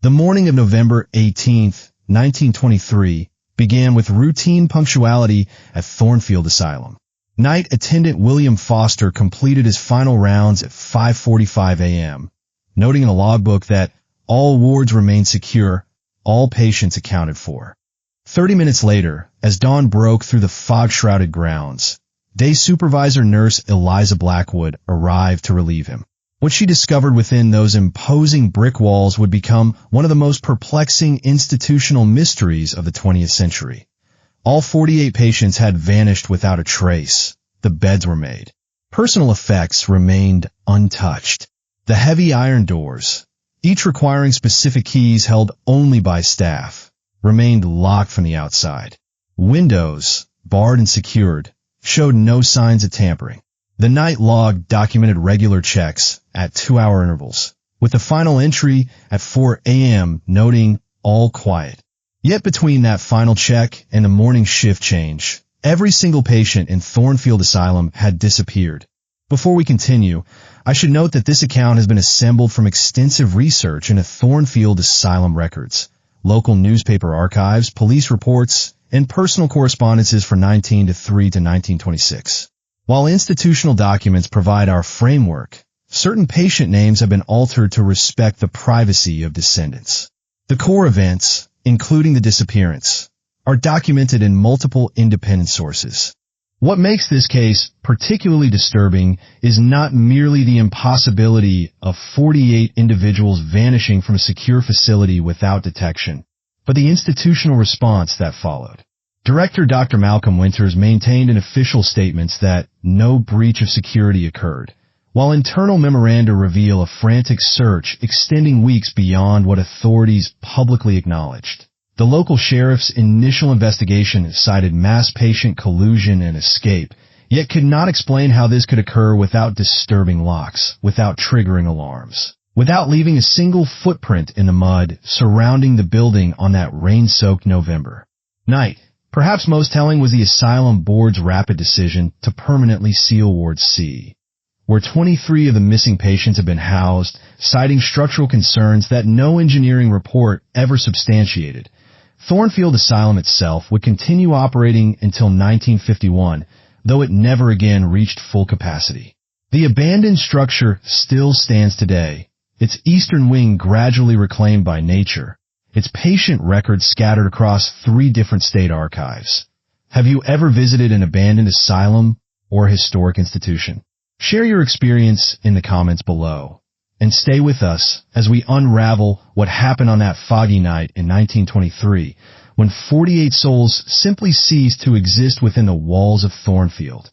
The morning of November 18, 1923, began with routine punctuality at Thornfield Asylum. Night attendant William Foster completed his final rounds at 5:45 a.m., noting in a logbook that all wards remained secure, all patients accounted for. 30 minutes later, as dawn broke through the fog-shrouded grounds, day supervisor nurse Eliza Blackwood arrived to relieve him. What she discovered within those imposing brick walls would become one of the most perplexing institutional mysteries of the 20th century. All 48 patients had vanished without a trace. The beds were made. Personal effects remained untouched. The heavy iron doors, each requiring specific keys held only by staff, remained locked from the outside. Windows, barred and secured, showed no signs of tampering. The night log documented regular checks at 2-hour intervals, with the final entry at 4 a.m. noting all quiet. Yet between that final check and the morning shift change, every single patient in Thornfield Asylum had disappeared. Before we continue, I should note that this account has been assembled from extensive research into Thornfield Asylum records, local newspaper archives, police reports, and personal correspondences for 1903 to 1926. While institutional documents provide our framework, certain patient names have been altered to respect the privacy of descendants. The core events, including the disappearance, are documented in multiple independent sources. What makes this case particularly disturbing is not merely the impossibility of 48 individuals vanishing from a secure facility without detection, but the institutional response that followed. Director Dr. Malcolm Winters maintained in official statements that no breach of security occurred, while internal memoranda reveal a frantic search extending weeks beyond what authorities publicly acknowledged. The local sheriff's initial investigation cited mass patient collusion and escape, yet could not explain how this could occur without disturbing locks, without triggering alarms, without leaving a single footprint in the mud surrounding the building on that rain-soaked November night. Perhaps most telling was the asylum board's rapid decision to permanently seal Ward C, where 23 of the missing patients had been housed, citing structural concerns that no engineering report ever substantiated. Thornfield Asylum itself would continue operating until 1951, though it never again reached full capacity. The abandoned structure still stands today, its eastern wing gradually reclaimed by nature, its patient records scattered across 3 different state archives. Have you ever visited an abandoned asylum or historic institution? Share your experience in the comments below. And stay with us as we unravel what happened on that foggy night in 1923, when 48 souls simply ceased to exist within the walls of Thornfield.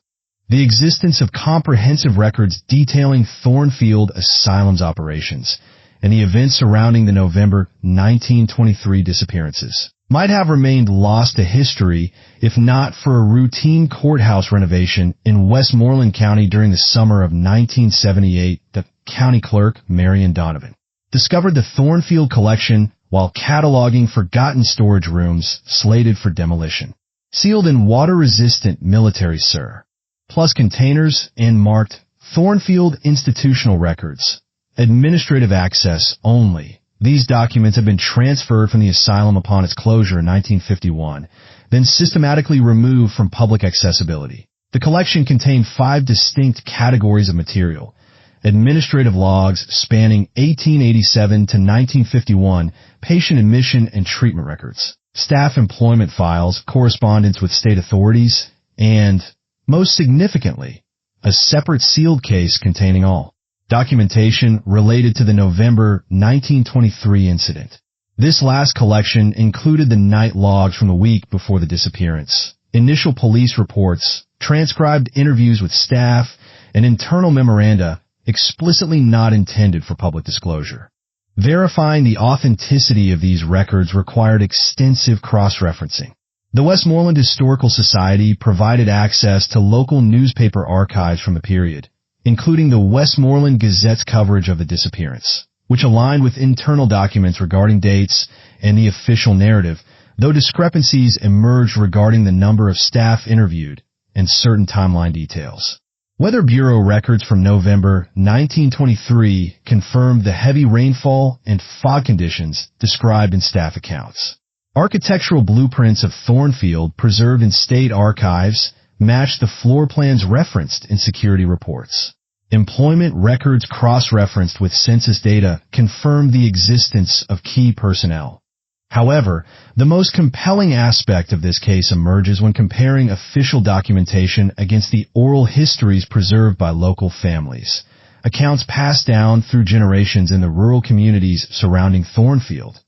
The existence of comprehensive records detailing Thornfield Asylum's operations and the events surrounding the November 1923 disappearances might have remained lost to history if not for a routine courthouse renovation in Westmoreland County during the summer of 1978. The county clerk, Marion Donovan, discovered the Thornfield collection while cataloging forgotten storage rooms slated for demolition, sealed in water-resistant military sir, plus containers and marked Thornfield Institutional Records, administrative access only. These documents have been transferred from the asylum upon its closure in 1951, then systematically removed from public accessibility. The collection contained 5 distinct categories of material: administrative logs spanning 1887 to 1951, patient admission and treatment records, staff employment files, correspondence with state authorities, and, most significantly, a separate sealed case containing all documentation related to the November 1923 incident. This last collection included the night logs from the week before the disappearance, initial police reports, transcribed interviews with staff, and internal memoranda explicitly not intended for public disclosure. Verifying the authenticity of these records required extensive cross-referencing. The Westmoreland Historical Society provided access to local newspaper archives from the period, including the Westmoreland Gazette's coverage of the disappearance, which aligned with internal documents regarding dates and the official narrative, though discrepancies emerged regarding the number of staff interviewed and certain timeline details. Weather Bureau records from November 1923 confirmed the heavy rainfall and fog conditions described in staff accounts. Architectural blueprints of Thornfield preserved in state archives matched the floor plans referenced in security reports. Employment records cross-referenced with census data confirmed the existence of key personnel. However, the most compelling aspect of this case emerges when comparing official documentation against the oral histories preserved by local families, accounts passed down through generations in the rural communities surrounding Thornfield.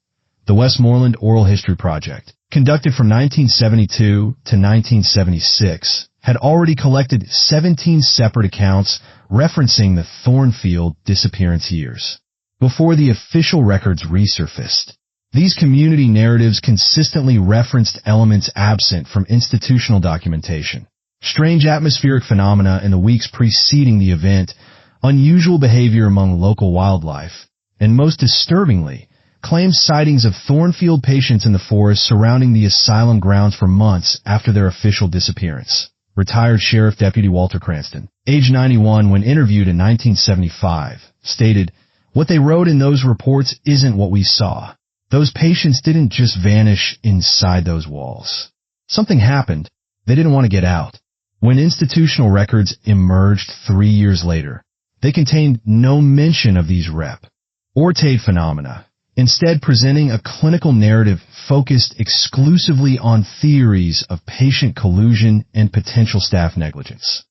The Westmoreland Oral History Project, conducted from 1972 to 1976, had already collected 17 separate accounts referencing the Thornfield disappearance years before the official records resurfaced. These community narratives consistently referenced elements absent from institutional documentation. Strange atmospheric phenomena in the weeks preceding the event, unusual behavior among local wildlife, and most disturbingly, claimed sightings of Thornfield patients in the forest surrounding the asylum grounds for months after their official disappearance. Retired Sheriff Deputy Walter Cranston, age 91 when interviewed in 1975, stated, "What they wrote in those reports isn't what we saw. Those patients didn't just vanish inside those walls. Something happened. They didn't want to get out." When institutional records emerged 3 years later, they contained no mention of these reported phenomena, instead presenting a clinical narrative focused exclusively on theories of patient collusion and potential staff negligence.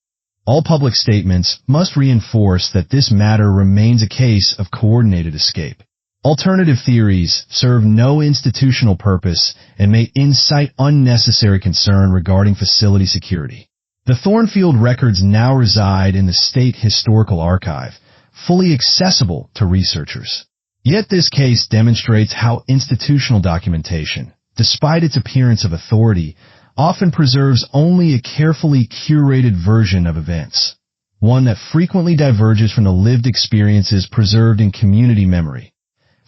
All public statements must reinforce that this matter remains a case of coordinated escape. Alternative theories serve no institutional purpose and may incite unnecessary concern regarding facility security. The Thornfield records now reside in the State Historical Archive, fully accessible to researchers. Yet this case demonstrates how institutional documentation, despite its appearance of authority, often preserves only a carefully curated version of events, one that frequently diverges from the lived experiences preserved in community memory.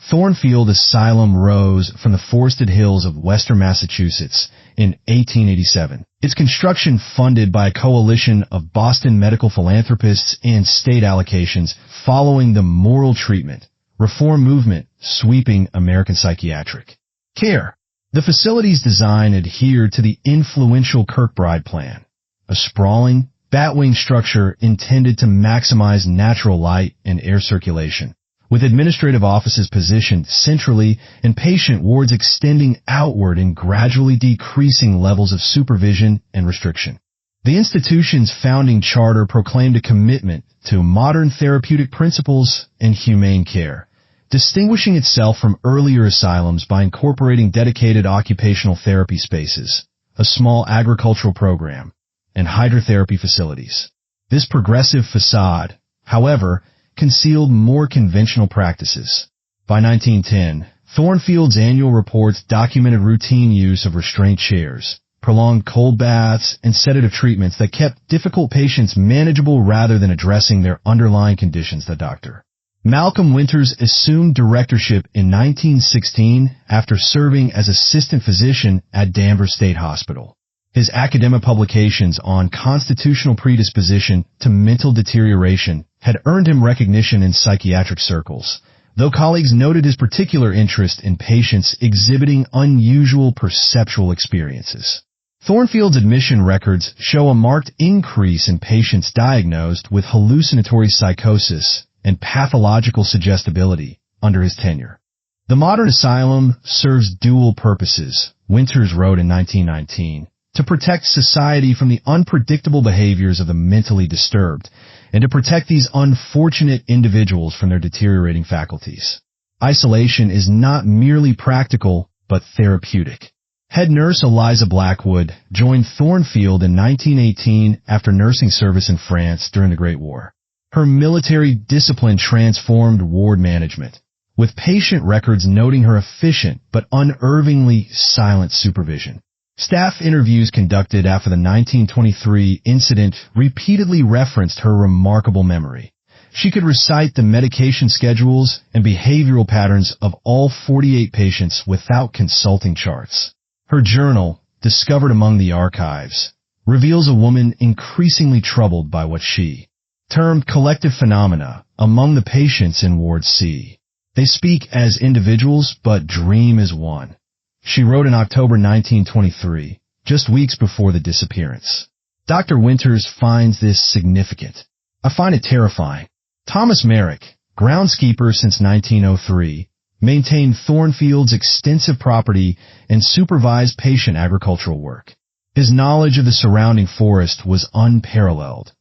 Thornfield Asylum rose from the forested hills of western Massachusetts in 1887. Its construction funded by a coalition of Boston medical philanthropists and state allocations following the moral treatment reform movement sweeping American psychiatric care. The facility's design adhered to the influential Kirkbride Plan, a sprawling, bat-wing structure intended to maximize natural light and air circulation, with administrative offices positioned centrally and patient wards extending outward in gradually decreasing levels of supervision and restriction. The institution's founding charter proclaimed a commitment to modern therapeutic principles and humane care, distinguishing itself from earlier asylums by incorporating dedicated occupational therapy spaces, a small agricultural program, and hydrotherapy facilities. This progressive facade, however, concealed more conventional practices. By 1910, Thornfield's annual reports documented routine use of restraint chairs, prolonged cold baths, and sedative treatments that kept difficult patients manageable rather than addressing their underlying conditions, the doctor. Malcolm Winters assumed directorship in 1916 after serving as assistant physician at Danvers State Hospital. His academic publications on constitutional predisposition to mental deterioration had earned him recognition in psychiatric circles, though colleagues noted his particular interest in patients exhibiting unusual perceptual experiences. Thornfield's admission records show a marked increase in patients diagnosed with hallucinatory psychosis and pathological suggestibility under his tenure. The modern asylum serves dual purposes, Winters wrote in 1919, to protect society from the unpredictable behaviors of the mentally disturbed, and to protect these unfortunate individuals from their deteriorating faculties. Isolation is not merely practical, but therapeutic. Head nurse Eliza Blackwood joined Thornfield in 1918 after nursing service in France during the Great War. Her military discipline transformed ward management, with patient records noting her efficient but unervingly silent supervision. Staff interviews conducted after the 1923 incident repeatedly referenced her remarkable memory. She could recite the medication schedules and behavioral patterns of all 48 patients without consulting charts. Her journal, discovered among the archives, reveals a woman increasingly troubled by what she termed collective phenomena among the patients in Ward C. They speak as individuals but dream as one. She wrote in October 1923, just weeks before the disappearance. Dr. Winters finds this significant. I find it terrifying. Thomas Merrick, groundskeeper since 1903, maintained Thornfield's extensive property and supervised patient agricultural work. His knowledge of the surrounding forest was unparalleled,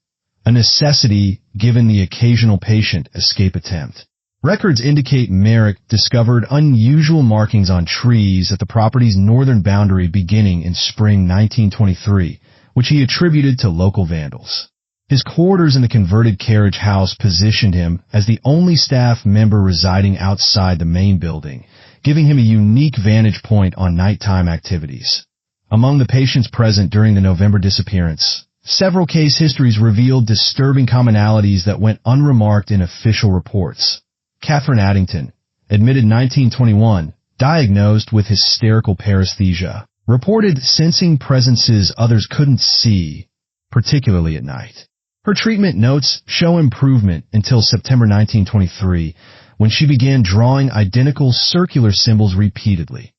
a necessity given the occasional patient escape attempt. Records indicate Merrick discovered unusual markings on trees at the property's northern boundary beginning in spring 1923, which he attributed to local vandals. His quarters in the converted carriage house positioned him as the only staff member residing outside the main building, giving him a unique vantage point on nighttime activities. Among the patients present during the November disappearance, several case histories revealed disturbing commonalities that went unremarked in official reports. Catherine Addington, admitted 1921, diagnosed with hysterical paresthesia, reported sensing presences others couldn't see, particularly at night. Her treatment notes show improvement until September 1923, when she began drawing identical circular symbols repeatedly.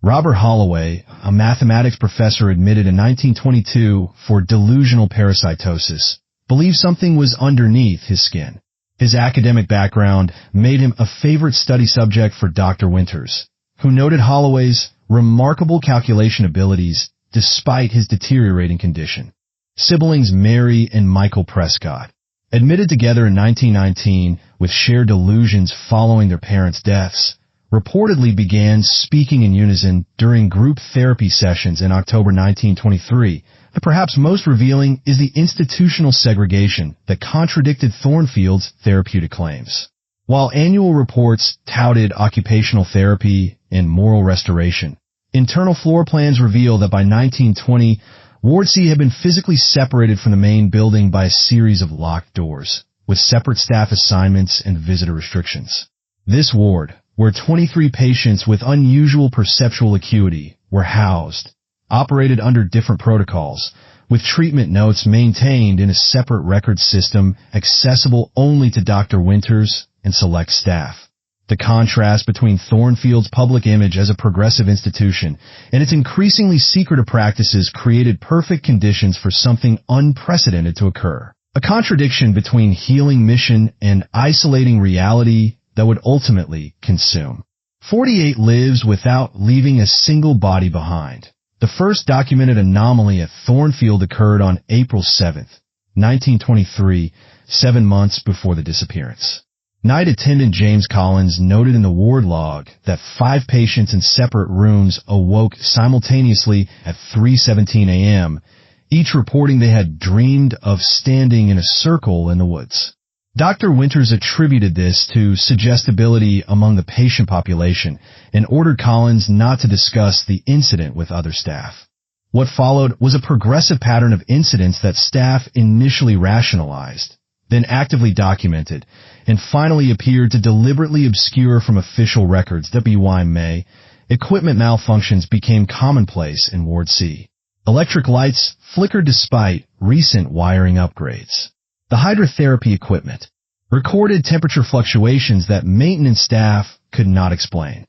Robert Holloway, a mathematics professor admitted in 1922 for delusional parasitosis, believed something was underneath his skin. His academic background made him a favorite study subject for Dr. Winters, who noted Holloway's remarkable calculation abilities despite his deteriorating condition. Siblings Mary and Michael Prescott, admitted together in 1919 with shared delusions following their parents' deaths, reportedly began speaking in unison during group therapy sessions in October 1923. But perhaps most revealing is the institutional segregation that contradicted Thornfield's therapeutic claims. While annual reports touted occupational therapy and moral restoration, internal floor plans reveal that by 1920, Ward C had been physically separated from the main building by a series of locked doors, with separate staff assignments and visitor restrictions. This ward, where 23 patients with unusual perceptual acuity were housed, operated under different protocols, with treatment notes maintained in a separate record system accessible only to Dr. Winters and select staff. The contrast between Thornfield's public image as a progressive institution and its increasingly secretive practices created perfect conditions for something unprecedented to occur. A contradiction between healing mission and isolating reality that would ultimately consume. 48 lives without leaving a single body behind. The first documented anomaly at Thornfield occurred on April 7, 1923, 7 months before the disappearance. Night attendant James Collins noted in the ward log that 5 patients in separate rooms awoke simultaneously at 3:17 a.m., each reporting they had dreamed of standing in a circle in the woods. Dr. Winters attributed this to suggestibility among the patient population and ordered Collins not to discuss the incident with other staff. What followed was a progressive pattern of incidents that staff initially rationalized, then actively documented, and finally appeared to deliberately obscure from official records. W.Y. Equipment malfunctions became commonplace in Ward C. Electric lights flickered despite recent wiring upgrades. The hydrotherapy equipment recorded temperature fluctuations that maintenance staff could not explain.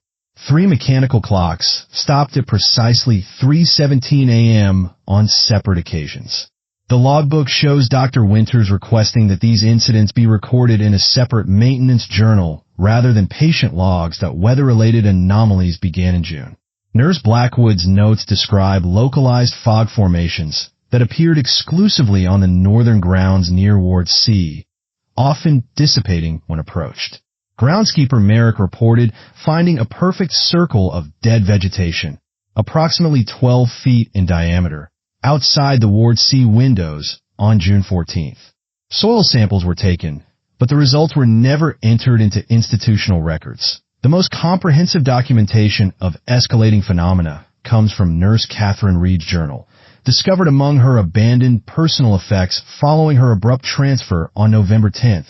3 mechanical clocks stopped at precisely 3:17 a.m. on separate occasions. The logbook shows Dr. Winters requesting that these incidents be recorded in a separate maintenance journal rather than patient logs that weather-related anomalies began in June. Nurse Blackwood's notes describe localized fog formations that appeared exclusively on the northern grounds near Ward C, often dissipating when approached. Groundskeeper Merrick reported finding a perfect circle of dead vegetation, approximately 12 feet in diameter, outside the Ward C windows on June 14th. Soil samples were taken, but the results were never entered into institutional records. The most comprehensive documentation of escalating phenomena comes from Nurse Catherine Reed's journal, discovered among her abandoned personal effects following her abrupt transfer on November 10,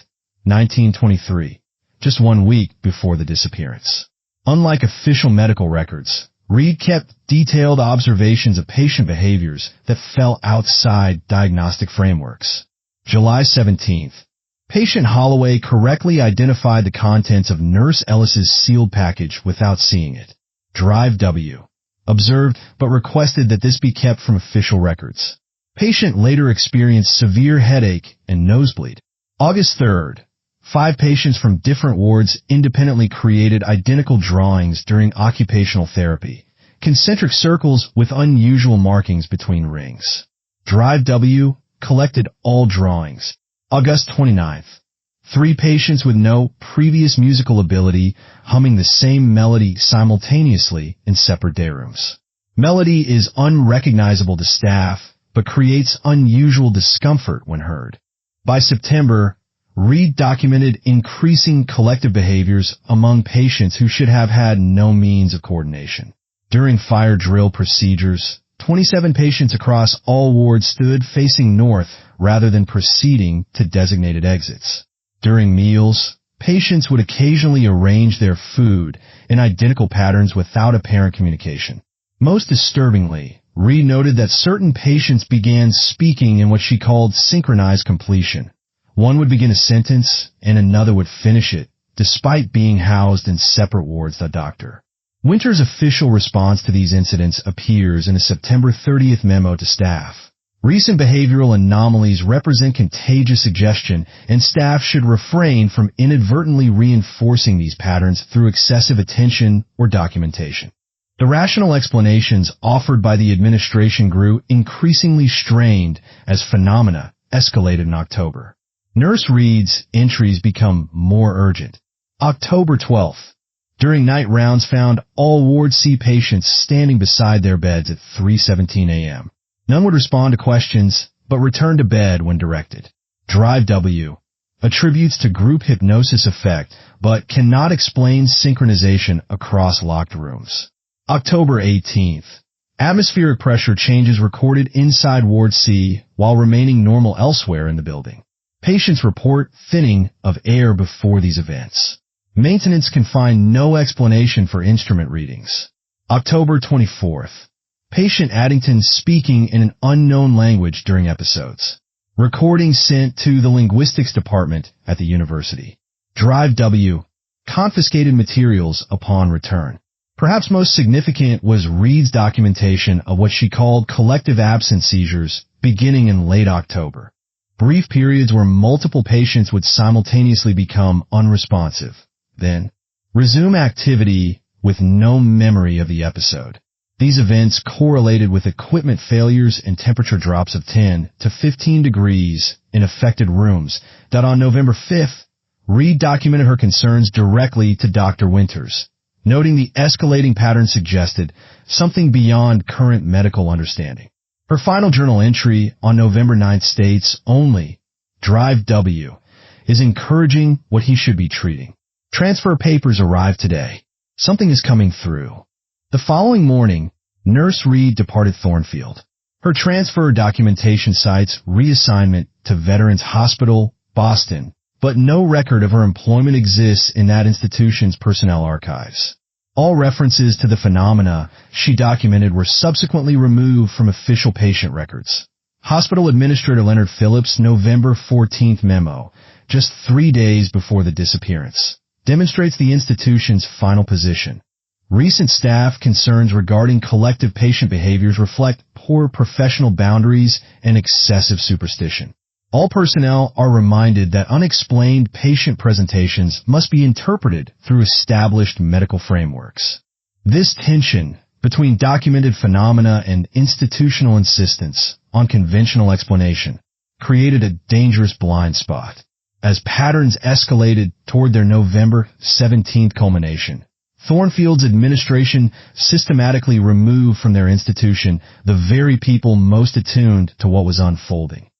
1923, just 1 week before the disappearance. Unlike official medical records, Reed kept detailed observations of patient behaviors that fell outside diagnostic frameworks. July 17th. Patient Holloway correctly identified the contents of Nurse Ellis's sealed package without seeing it. Drive W. Observed but requested that this be kept from official records. Patient later experienced severe headache and nosebleed. August 3rd. 5 patients from different wards independently created identical drawings during occupational therapy. Concentric circles with unusual markings between rings. Drive W collected all drawings. August 29th. 3 patients with no previous musical ability humming the same melody simultaneously in separate day rooms. Melody is unrecognizable to staff, but creates unusual discomfort when heard. By September, Reed documented increasing collective behaviors among patients who should have had no means of coordination. During fire drill procedures, 27 patients across all wards stood facing north rather than proceeding to designated exits. During meals, patients would occasionally arrange their food in identical patterns without apparent communication. Most disturbingly, Reed noted that certain patients began speaking in what she called synchronized completion. One would begin a sentence, and another would finish it, despite being housed in separate wards. The doctor. Winter's official response to these incidents appears in a September 30th memo to staff. Recent behavioral anomalies represent contagious suggestion, and staff should refrain from inadvertently reinforcing these patterns through excessive attention or documentation. The rational explanations offered by the administration grew increasingly strained as phenomena escalated in October. Nurse Reed's entries become more urgent. October 12th. During night rounds found all Ward C patients standing beside their beds at 3:17 a.m. None would respond to questions, but returned to bed when directed. Drive W. Attributes to group hypnosis effect, but cannot explain synchronization across locked rooms. October 18th. Atmospheric pressure changes recorded inside Ward C while remaining normal elsewhere in the building. Patients report thinning of air before these events. Maintenance can find no explanation for instrument readings. October 24th. Patient Addington speaking in an unknown language during episodes. Recording sent to the linguistics department at the university. Drive W. Confiscated materials upon return. Perhaps most significant was Reed's documentation of what she called collective absence seizures beginning in late October. Brief periods where multiple patients would simultaneously become unresponsive, then resume activity with no memory of the episode. These events correlated with equipment failures and temperature drops of 10 to 15 degrees in affected rooms that on November 5th, Reed documented her concerns directly to Dr. Winters, noting the escalating pattern suggested something beyond current medical understanding. Her final journal entry on November 9th states only, Drive W is encouraging what he should be treating. Transfer papers arrived today. Something is coming through. The following morning, Nurse Reed departed Thornfield. Her transfer documentation cites reassignment to Veterans Hospital, Boston, but no record of her employment exists in that institution's personnel archives. All references to the phenomena she documented were subsequently removed from official patient records. Hospital Administrator Leonard Phillips' November 14th memo, just 3 days before the disappearance, demonstrates the institution's final position. Recent staff concerns regarding collective patient behaviors reflect poor professional boundaries and excessive superstition. All personnel are reminded that unexplained patient presentations must be interpreted through established medical frameworks. This tension between documented phenomena and institutional insistence on conventional explanation created a dangerous blind spot. As patterns escalated toward their November 17th culmination, Thornfield's administration systematically removed from their institution the very people most attuned to what was unfolding.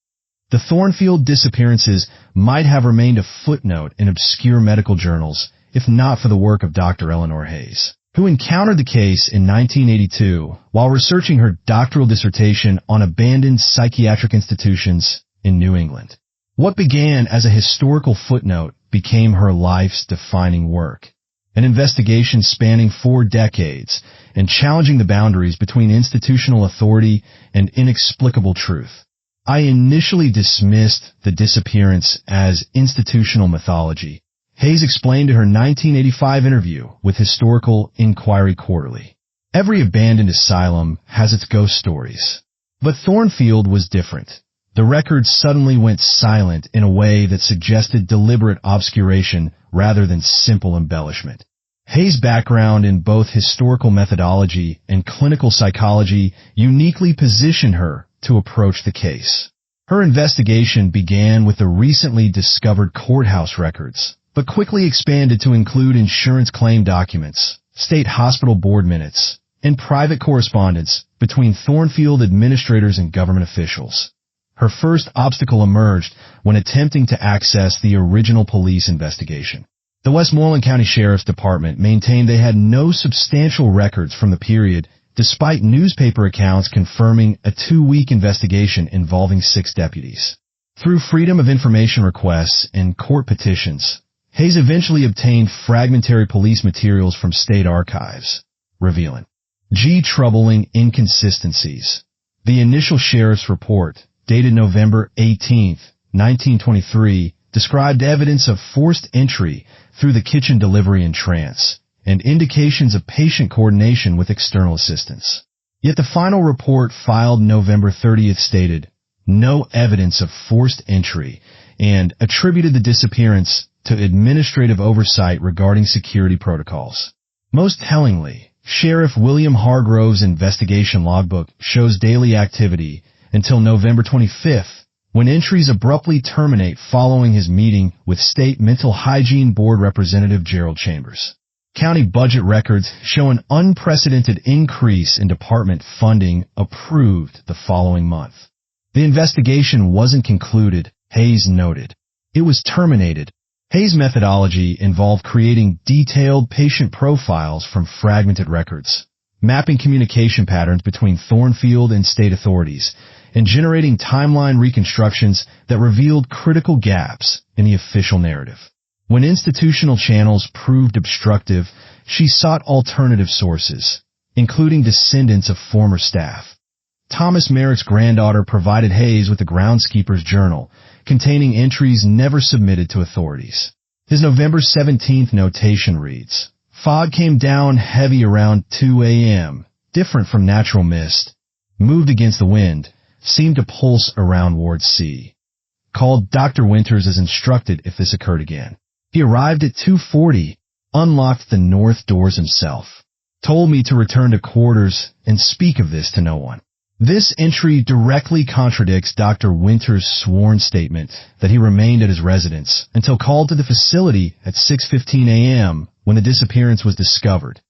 The Thornfield disappearances might have remained a footnote in obscure medical journals if not for the work of Dr. Eleanor Hayes, who encountered the case in 1982 while researching her doctoral dissertation on abandoned psychiatric institutions in New England. What began as a historical footnote became her life's defining work. an investigation spanning 4 decades and challenging the boundaries between institutional authority and inexplicable truth. I initially dismissed the disappearance as institutional mythology, Hayes explained in her 1985 interview with Historical Inquiry Quarterly. Every abandoned asylum has its ghost stories. But Thornfield was different. The records suddenly went silent in a way that suggested deliberate obscuration rather than simple embellishment. Hayes' background in both historical methodology and clinical psychology uniquely positioned her to approach the case. Her investigation began with the recently discovered courthouse records, but quickly expanded to include insurance claim documents, state hospital board minutes, and private correspondence between Thornfield administrators and government officials. Her first obstacle emerged when attempting to access the original police investigation. The Westmoreland County Sheriff's Department maintained they had no substantial records from the period, despite newspaper accounts confirming a 2-week investigation involving 6 deputies. Through Freedom of Information requests and court petitions, Hayes eventually obtained fragmentary police materials from state archives, revealing troubling inconsistencies. The initial sheriff's report, dated November 18, 1923, described evidence of forced entry through the kitchen delivery and trance, and indications of patient coordination with external assistance. Yet the final report filed November 30th stated, no evidence of forced entry, and attributed the disappearance to administrative oversight regarding security protocols. Most tellingly, Sheriff William Hargrove's investigation logbook shows daily activity until November 25th, when entries abruptly terminate following his meeting with State Mental Hygiene Board Representative Gerald Chambers. County budget records show an unprecedented increase in department funding approved the following month. The investigation wasn't concluded, Hayes noted. It was terminated. Hayes' methodology involved creating detailed patient profiles from fragmented records, mapping communication patterns between Thornfield and state authorities, and generating timeline reconstructions that revealed critical gaps in the official narrative. When institutional channels proved obstructive, she sought alternative sources, including descendants of former staff. Thomas Merrick's granddaughter provided Hayes with the groundskeeper's journal, containing entries never submitted to authorities. His November 17th notation reads, fog came down heavy around 2 a.m., different from natural mist, moved against the wind, seemed to pulse around Ward C. Called Dr. Winters as instructed if this occurred again. He arrived at 2:40, unlocked the north doors himself, told me to return to quarters and speak of this to no one. This entry directly contradicts Dr. Winters' sworn statement that he remained at his residence until called to the facility at 6:15 a.m. when the disappearance was discovered.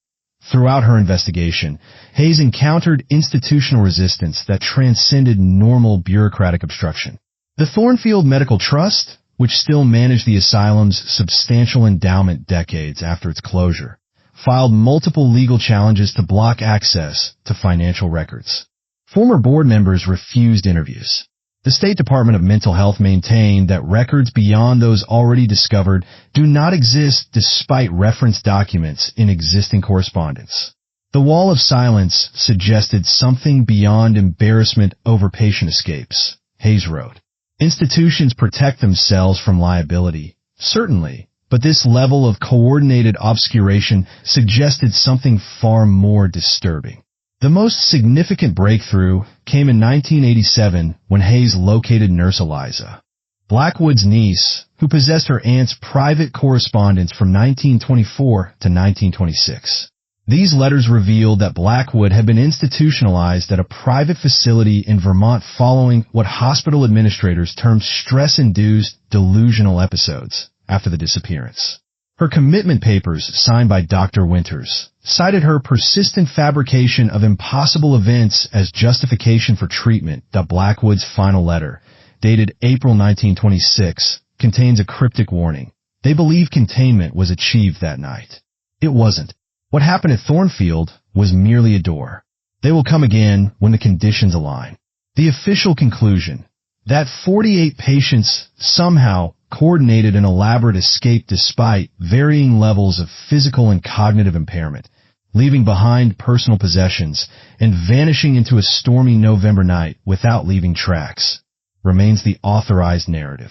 Throughout her investigation, Hayes encountered institutional resistance that transcended normal bureaucratic obstruction. The Thornfield Medical Trust, which still managed the asylum's substantial endowment decades after its closure, filed multiple legal challenges to block access to financial records. Former board members refused interviews. The State Department of Mental Health maintained that records beyond those already discovered do not exist despite reference documents in existing correspondence. The wall of silence suggested something beyond embarrassment over patient escapes, Hayes wrote. Institutions protect themselves from liability, certainly, but this level of coordinated obscuration suggested something far more disturbing. The most significant breakthrough came in 1987 when Hayes located Nurse Eliza, Blackwood's niece, who possessed her aunt's private correspondence from 1924 to 1926. These letters revealed that Blackwood had been institutionalized at a private facility in Vermont following what hospital administrators termed stress-induced delusional episodes after the disappearance. Her commitment papers, signed by Dr. Winters, cited her persistent fabrication of impossible events as justification for treatment. Blackwood's final letter, dated April 1926, contains a cryptic warning. They believe containment was achieved that night. It wasn't. What happened at Thornfield was merely a door. They will come again when the conditions align. The official conclusion, that 48 patients somehow coordinated an elaborate escape despite varying levels of physical and cognitive impairment, leaving behind personal possessions and vanishing into a stormy November night without leaving tracks, remains the authorized narrative.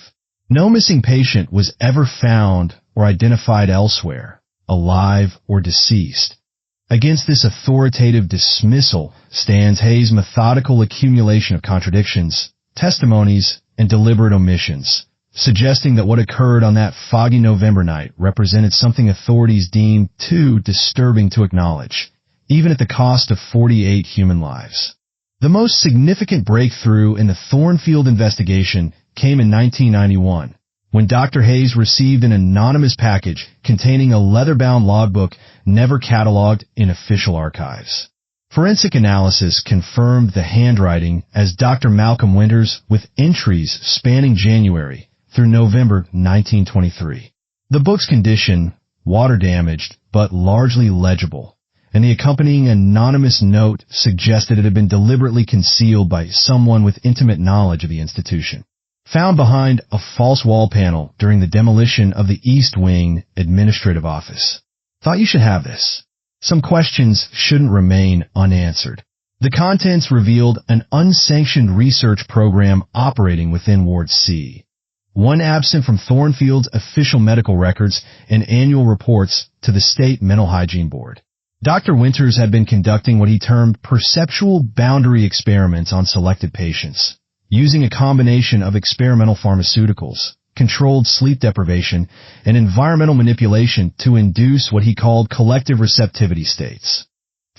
No missing patient was ever found or identified elsewhere, alive or deceased. Against this authoritative dismissal stands Hayes' methodical accumulation of contradictions, testimonies, and deliberate omissions, suggesting that what occurred on that foggy November night represented something authorities deemed too disturbing to acknowledge, even at the cost of 48 human lives. The most significant breakthrough in the Thornfield investigation came in 1991, when Dr. Hayes received an anonymous package containing a leather-bound logbook never cataloged in official archives. Forensic analysis confirmed the handwriting as Dr. Malcolm Winters, with entries spanning January through November 1923. The book's condition, water-damaged but largely legible, and the accompanying anonymous note suggested it had been deliberately concealed by someone with intimate knowledge of the institution. Found behind a false wall panel during the demolition of the East Wing Administrative Office. Thought you should have this. Some questions shouldn't remain unanswered. The contents revealed an unsanctioned research program operating within Ward C. One absent from Thornfield's official medical records and annual reports to the State Mental Hygiene Board. Dr. Winters had been conducting what he termed perceptual boundary experiments on selected patients, using a combination of experimental pharmaceuticals, controlled sleep deprivation, and environmental manipulation to induce what he called collective receptivity states.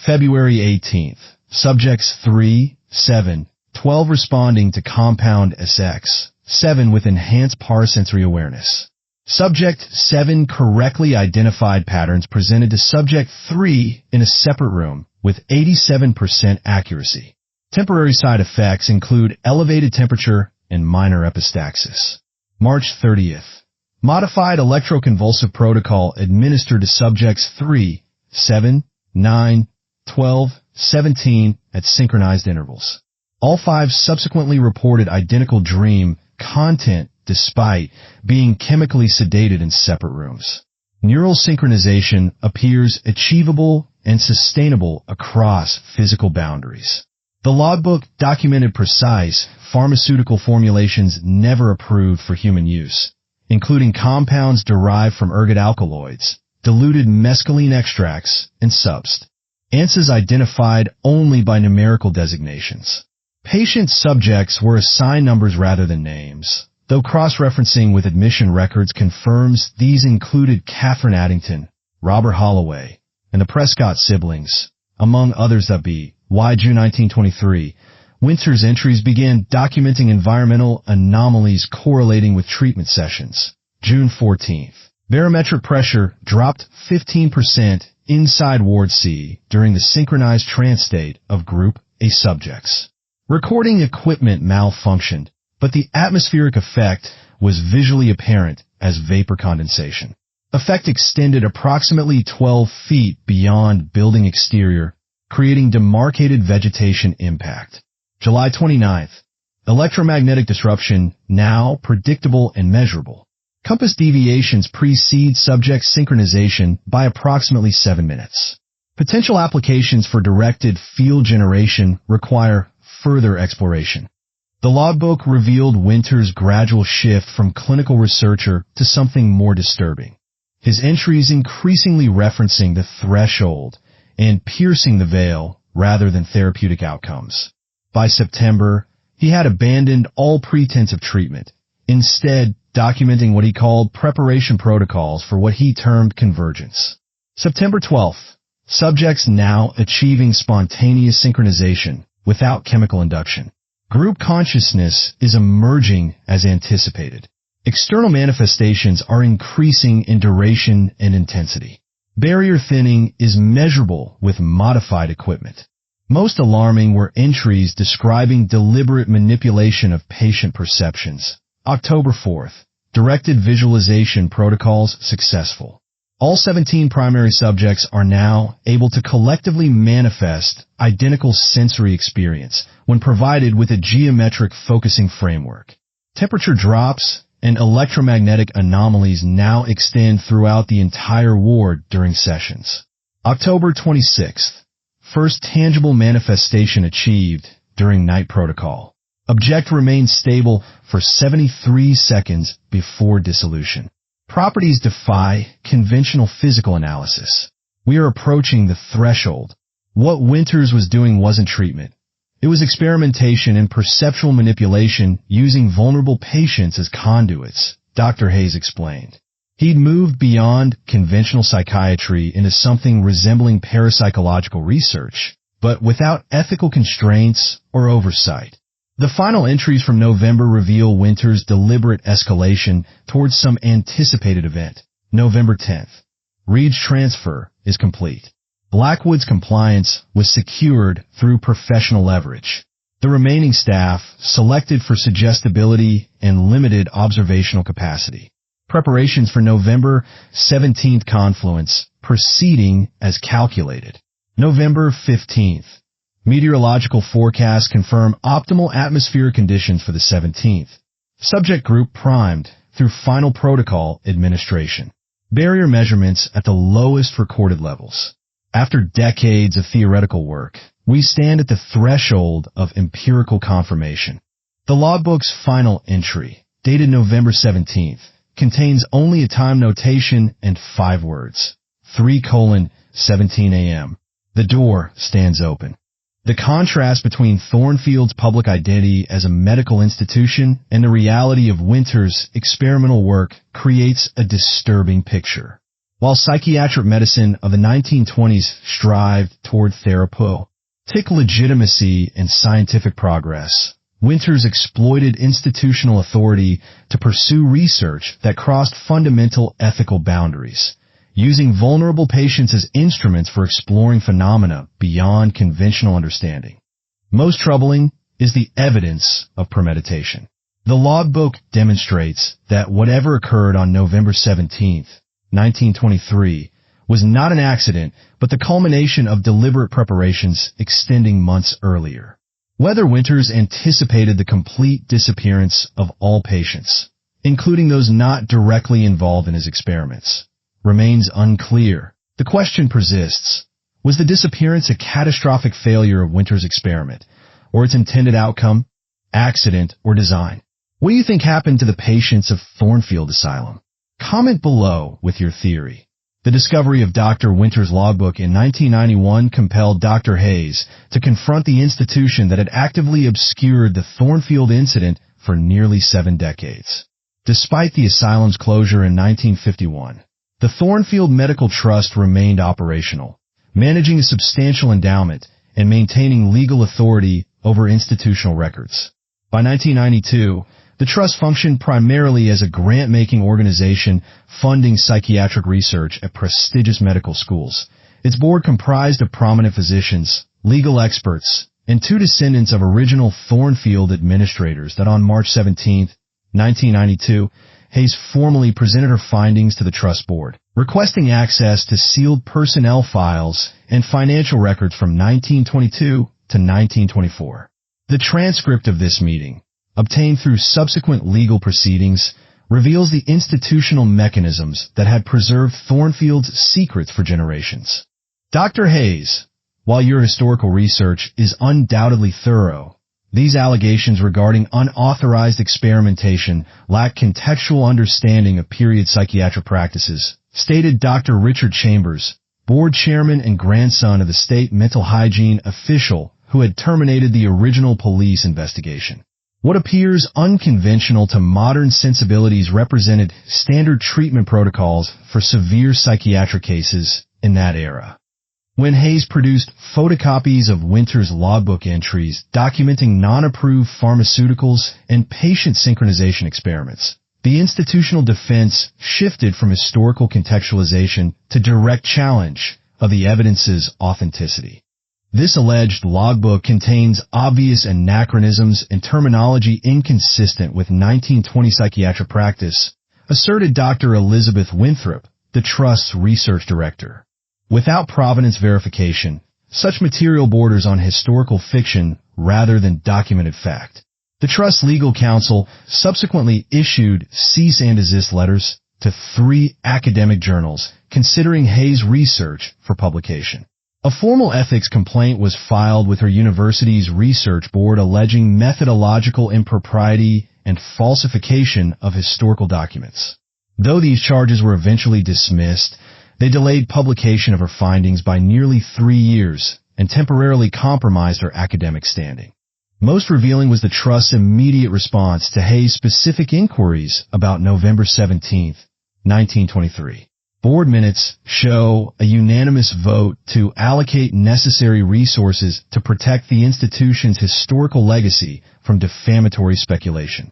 February 18th, subjects 3, 7, 12 responding to compound SX, 7 with enhanced parasensory awareness. Subject 7 correctly identified patterns presented to subject 3 in a separate room with 87% accuracy. Temporary side effects include elevated temperature and minor epistaxis. March 30th. Modified electroconvulsive protocol administered to subjects 3, 7, 9, 12, 17 at synchronized intervals. All 5 subsequently reported identical dream content despite being chemically sedated in separate rooms. Neural synchronization appears achievable and sustainable across physical boundaries. The logbook documented precise pharmaceutical formulations never approved for human use, including compounds derived from ergot alkaloids, diluted mescaline extracts, and subst. ANSAs identified only by numerical designations. Patient subjects were assigned numbers rather than names, though cross-referencing with admission records confirms these included Catherine Addington, Robert Holloway, and the Prescott siblings, among others that be. June 1923, Winters' entries began documenting environmental anomalies correlating with treatment sessions. June 14th, barometric pressure dropped 15% inside Ward C during the synchronized trance state of Group A subjects. Recording equipment malfunctioned, but the atmospheric effect was visually apparent as vapor condensation. Effect extended approximately 12 feet beyond building exterior, creating demarcated vegetation impact. July 29th, electromagnetic disruption now predictable and measurable. Compass deviations precede subject synchronization by approximately 7 minutes. Potential applications for directed field generation require further exploration. The logbook revealed Winters' gradual shift from clinical researcher to something more disturbing. His entries increasingly referencing the threshold and piercing the veil rather than therapeutic outcomes. By September, he had abandoned all pretense of treatment, instead documenting what he called preparation protocols for what he termed convergence. September 12th, subjects now achieving spontaneous synchronization without chemical induction. Group consciousness is emerging as anticipated. External manifestations are increasing in duration and intensity. Barrier thinning is measurable with modified equipment. Most alarming were entries describing deliberate manipulation of patient perceptions. October 4th, directed visualization protocols successful. All 17 primary subjects are now able to collectively manifest identical sensory experience when provided with a geometric focusing framework. Temperature drops and electromagnetic anomalies now extend throughout the entire ward during sessions. October 26th. First tangible manifestation achieved during night protocol. Object remains stable for 73 seconds before dissolution. Properties defy conventional physical analysis. We are approaching the threshold. What Winters was doing wasn't treatment. It was experimentation and perceptual manipulation using vulnerable patients as conduits, Dr. Hayes explained. He'd moved beyond conventional psychiatry into something resembling parapsychological research, but without ethical constraints or oversight. The final entries from November reveal Winters' deliberate escalation towards some anticipated event. November 10th. Reed's transfer is complete. Blackwood's compliance was secured through professional leverage. The remaining staff selected for suggestibility and limited observational capacity. Preparations for November 17th confluence proceeding as calculated. November 15th. Meteorological forecasts confirm optimal atmospheric conditions for the 17th. Subject group primed through final protocol administration. Barrier measurements at the lowest recorded levels. After decades of theoretical work, we stand at the threshold of empirical confirmation. The logbook's final entry, dated November 17th, contains only a time notation and 5 words. 3:17 a.m. The door stands open. The contrast between Thornfield's public identity as a medical institution and the reality of Winters' experimental work creates a disturbing picture. While psychiatric medicine of the 1920s strived toward therapeutic legitimacy and scientific progress, Winters exploited institutional authority to pursue research that crossed fundamental ethical boundaries, using vulnerable patients as instruments for exploring phenomena beyond conventional understanding. Most troubling is the evidence of premeditation. The logbook demonstrates that whatever occurred on November 17th, 1923, was not an accident, but the culmination of deliberate preparations extending months earlier. Whether Winters anticipated the complete disappearance of all patients, including those not directly involved in his experiments, remains unclear. The question persists: was the disappearance a catastrophic failure of Winters' experiment, or its intended outcome, accident or design? What do you think happened to the patients of Thornfield Asylum? Comment below with your theory. The discovery of Dr. Winters' logbook in 1991 compelled Dr. Hayes to confront the institution that had actively obscured the Thornfield incident for nearly 7 decades. Despite the asylum's closure in 1951, the Thornfield Medical Trust remained operational, managing a substantial endowment and maintaining legal authority over institutional records. By 1992, the trust functioned primarily as a grant-making organization funding psychiatric research at prestigious medical schools. Its board comprised of prominent physicians, legal experts, and 2 descendants of original Thornfield administrators that on March 17, 1992, Hayes formally presented her findings to the trust board, requesting access to sealed personnel files and financial records from 1922 to 1924. The transcript of this meeting, obtained through subsequent legal proceedings, reveals the institutional mechanisms that had preserved Thornfield's secrets for generations. Dr. Hayes, while your historical research is undoubtedly thorough, these allegations regarding unauthorized experimentation lack contextual understanding of period psychiatric practices, stated Dr. Richard Chambers, board chairman and grandson of the state mental hygiene official who had terminated the original police investigation. What appears unconventional to modern sensibilities represented standard treatment protocols for severe psychiatric cases in that era. When Hayes produced photocopies of Winters' logbook entries documenting non-approved pharmaceuticals and patient synchronization experiments, the institutional defense shifted from historical contextualization to direct challenge of the evidence's authenticity. This alleged logbook contains obvious anachronisms and terminology inconsistent with 1920 psychiatric practice, asserted Dr. Elizabeth Winthrop, the Trust's research director. Without provenance verification, such material borders on historical fiction rather than documented fact. The Trust's legal counsel subsequently issued cease and desist letters to 3 academic journals considering Hayes' research for publication. A formal ethics complaint was filed with her university's research board alleging methodological impropriety and falsification of historical documents. Though these charges were eventually dismissed, they delayed publication of her findings by nearly 3 years and temporarily compromised her academic standing. Most revealing was the Trust's immediate response to Hayes' specific inquiries about November 17, 1923. Board minutes show a unanimous vote to allocate necessary resources to protect the institution's historical legacy from defamatory speculation.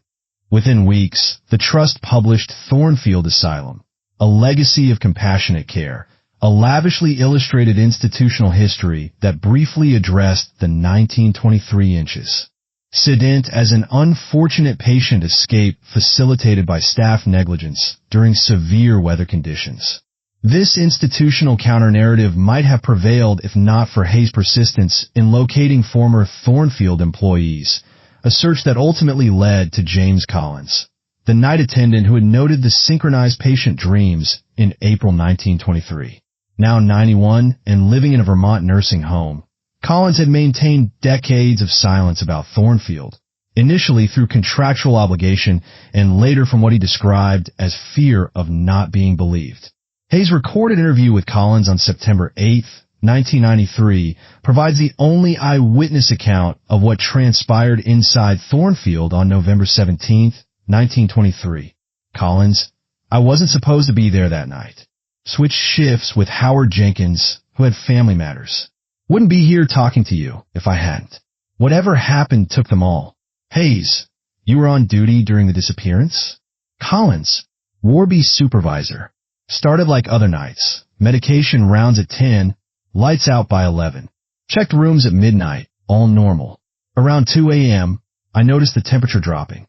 Within weeks, the Trust published Thornfield Asylum, a legacy of compassionate care, a lavishly illustrated institutional history that briefly addressed the 1923 incident as an unfortunate patient escape facilitated by staff negligence during severe weather conditions. This institutional counter-narrative might have prevailed if not for Hayes' persistence in locating former Thornfield employees, a search that ultimately led to James Collins, the night attendant who had noted the synchronized patient dreams in April 1923. Now 91 and living in a Vermont nursing home, Collins had maintained decades of silence about Thornfield, initially through contractual obligation and later from what he described as fear of not being believed. Hayes' recorded interview with Collins on September 8, 1993, provides the only eyewitness account of what transpired inside Thornfield on November 17, 1923. Collins: I wasn't supposed to be there that night. Switched shifts with Howard Jenkins, who had family matters. Wouldn't be here talking to you if I hadn't. Whatever happened took them all. Hayes: you were on duty during the disappearance? Collins: Warby supervisor. Started like other nights. Medication rounds at 10, lights out by 11. Checked rooms at midnight, all normal. Around 2 a.m., I noticed the temperature dropping.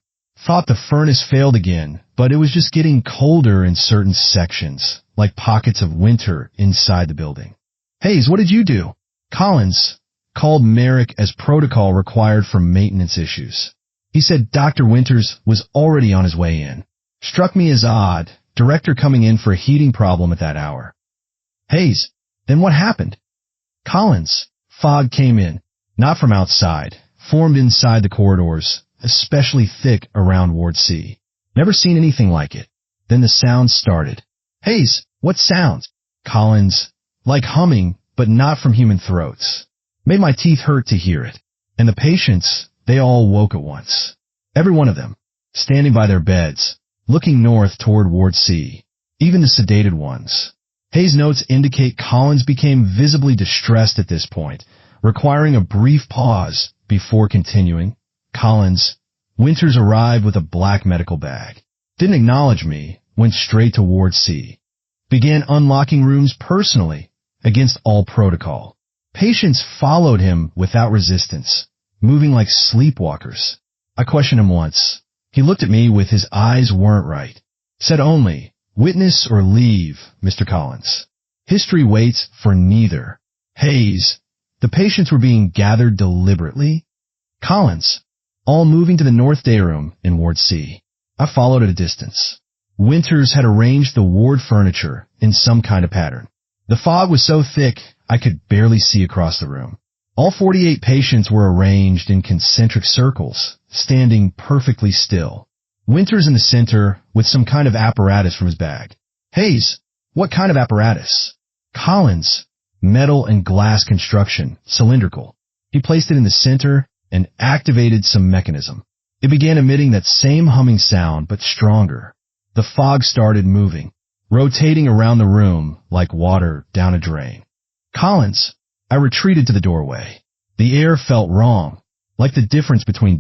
Thought the furnace failed again, but it was just getting colder in certain sections, like pockets of winter inside the building. Hayes: what did you do? Collins: called Merrick as protocol required for maintenance issues. He said Dr. Winters was already on his way in. Struck me as odd, director coming in for a heating problem at that hour. Hayes: then what happened? Collins: fog came in, not from outside, formed inside the corridors, especially thick around Ward C. Never seen anything like it. Then the sounds started. Hayes: what sounds? Collins: like humming, but not from human throats. Made my teeth hurt to hear it. And the patients, they all woke at once. Every one of them, standing by their beds, looking north toward Ward C. Even the sedated ones. Hayes' notes indicate Collins became visibly distressed at this point, requiring a brief pause before continuing. Collins: Winters arrived with a black medical bag. Didn't acknowledge me, went straight to Ward C. Began unlocking rooms personally, against all protocol. Patients followed him without resistance, moving like sleepwalkers. I questioned him once. He looked at me with his eyes weren't right. Said only, witness or leave, Mr. Collins. History waits for neither. Hayes: the patients were being gathered deliberately? Collins: all moving to the North Day Room in Ward C. I followed at a distance. Winters had arranged the ward furniture in some kind of pattern. The fog was so thick I could barely see across the room. All 48 patients were arranged in concentric circles, standing perfectly still. Winters in the center with some kind of apparatus from his bag. Hayes: what kind of apparatus? Collins: metal and glass construction, cylindrical. He placed it in the center and activated some mechanism. It began emitting that same humming sound, but stronger. The fog started moving, rotating around the room like water down a drain. Collins: I retreated to the doorway. The air felt wrong, like the difference between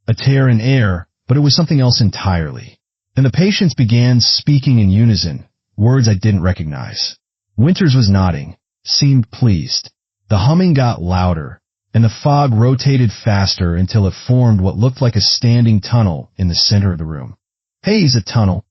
a tear in air, but it was something else entirely. Then the patients began speaking in unison, words I didn't recognize. Winters was nodding, seemed pleased. The humming got louder, and the fog rotated faster until it formed what looked like a standing tunnel in the center of the room. Hayes: a tunnel.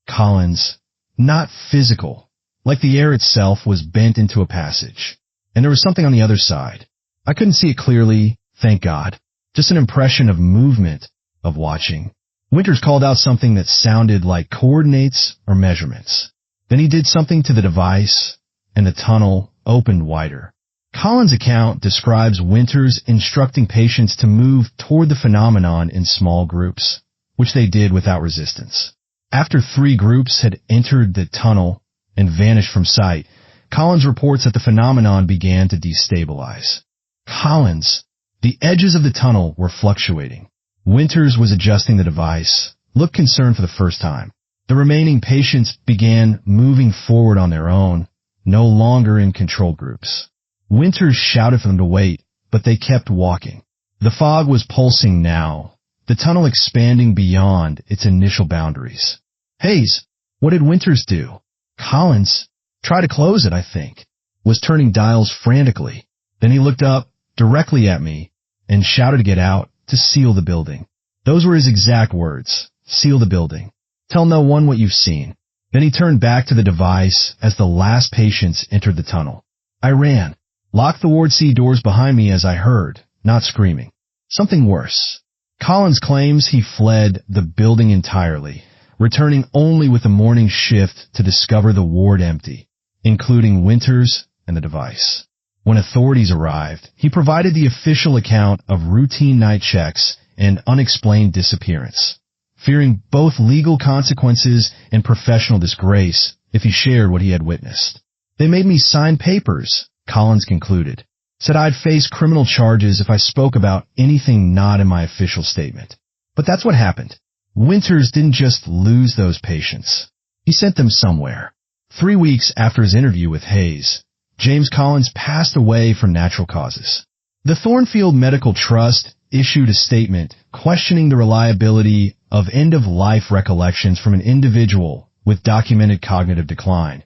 Collins: not physical, like the air itself was bent into a passage. And there was something on the other side. I couldn't see it clearly, thank God. just an impression of movement, of watching. Winters called out something that sounded like coordinates or measurements. Then he did something to the device, and the tunnel opened wider. Collins' account describes Winters instructing patients to move toward the phenomenon in small groups, which they did without resistance. After 3 groups had entered the tunnel and vanished from sight, Collins reports that the phenomenon began to destabilize. Collins, the edges of the tunnel were fluctuating. Winters was adjusting the device, looked concerned for the first time. The remaining patients began moving forward on their own, no longer in control groups. Winters shouted for them to wait, but they kept walking. The fog was pulsing now, the tunnel expanding beyond its initial boundaries. Hayes, what did Winters do? Collins, try to close it, I think, was turning dials frantically. Then he looked up directly at me and shouted to get out, to seal the building. Those were his exact words. Seal the building. Tell no one what you've seen. Then he turned back to the device as the last patients entered the tunnel. I ran, locked the Ward C doors behind me as I heard, not screaming. Something worse. Collins claims he fled the building entirely, returning only with the morning shift to discover the ward empty, including Winters and the device. When authorities arrived, he provided the official account of routine night checks and unexplained disappearance, fearing both legal consequences and professional disgrace if he shared what he had witnessed. They made me sign papers, Collins concluded. Said I'd face criminal charges if I spoke about anything not in my official statement. But that's what happened. Winters didn't just lose those patients. He sent them somewhere. 3 weeks after his interview with Hayes, James Collins passed away from natural causes. The Thornfield Medical Trust issued a statement questioning the reliability of end-of-life recollections from an individual with documented cognitive decline,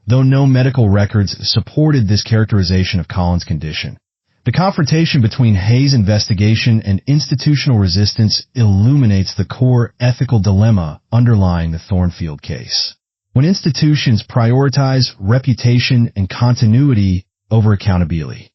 though no medical records supported this characterization of Collins' condition. The confrontation between Hayes' investigation and institutional resistance illuminates the core ethical dilemma underlying the Thornfield case. When institutions prioritize reputation and continuity over accountability,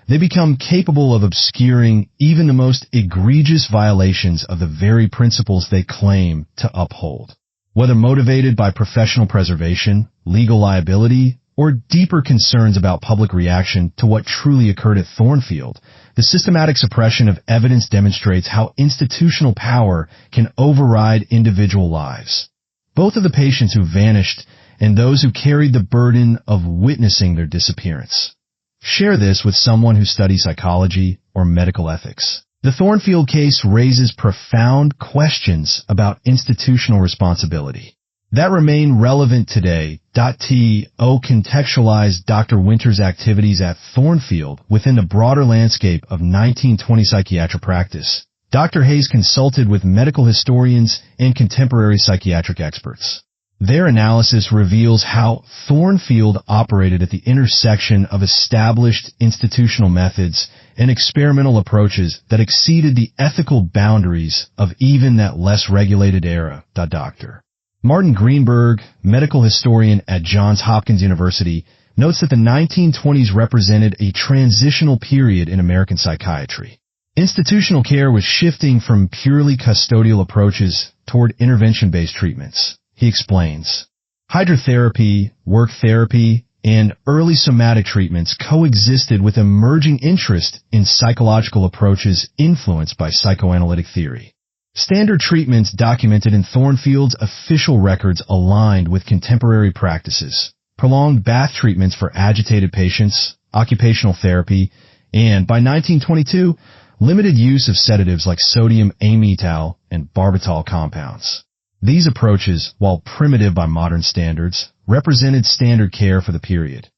they become capable of obscuring even the most egregious violations of the very principles they claim to uphold. Whether motivated by professional preservation, legal liability, or deeper concerns about public reaction to what truly occurred at Thornfield, the systematic suppression of evidence demonstrates how institutional power can override individual lives. Both of the patients who vanished and those who carried the burden of witnessing their disappearance. Share this with someone who studies psychology or medical ethics. The Thornfield case raises profound questions about institutional responsibility that remain relevant today. To contextualize Dr. Winters' activities at Thornfield within the broader landscape of 1920 psychiatric practice, Dr. Hayes consulted with medical historians and contemporary psychiatric experts. Their analysis reveals how Thornfield operated at the intersection of established institutional methods and experimental approaches that exceeded the ethical boundaries of even that less regulated era. Dr. Martin Greenberg, medical historian at Johns Hopkins University, notes that the 1920s represented a transitional period in American psychiatry. Institutional care was shifting from purely custodial approaches toward intervention-based treatments. He explains, hydrotherapy, work therapy, and early somatic treatments coexisted with emerging interest in psychological approaches influenced by psychoanalytic theory. Standard treatments documented in Thornfield's official records aligned with contemporary practices, prolonged bath treatments for agitated patients, occupational therapy, and, by 1922, limited use of sedatives like sodium amytal and barbital compounds. These approaches, while primitive by modern standards, represented standard care for the period.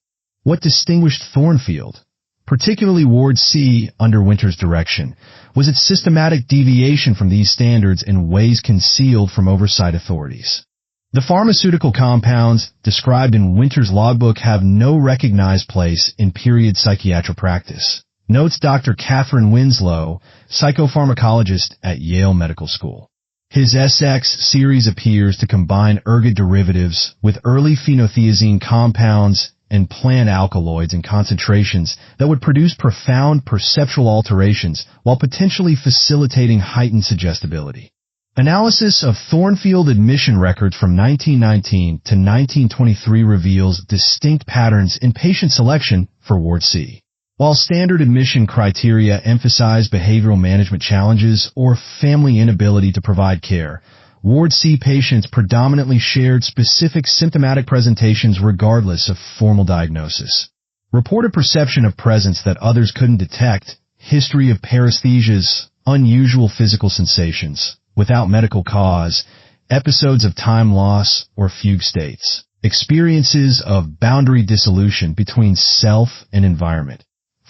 What distinguished Thornfield, particularly Ward C under Winters' direction, was its systematic deviation from these standards in ways concealed from oversight authorities. The pharmaceutical compounds described in Winters' logbook have no recognized place in period psychiatric practice, notes Dr. Catherine Winslow, psychopharmacologist at Yale Medical School. His SX series appears to combine ergot derivatives with early phenothiazine compounds and plant alkaloids in concentrations that would produce profound perceptual alterations while potentially facilitating heightened suggestibility. Analysis of Thornfield admission records from 1919 to 1923 reveals distinct patterns in patient selection for Ward C. While standard admission criteria emphasize behavioral management challenges or family inability to provide care, Ward C patients predominantly shared specific symptomatic presentations regardless of formal diagnosis. Reported perception of presence that others couldn't detect, history of paresthesias, unusual physical sensations, without medical cause, episodes of time loss or fugue states, experiences of boundary dissolution between self and environment,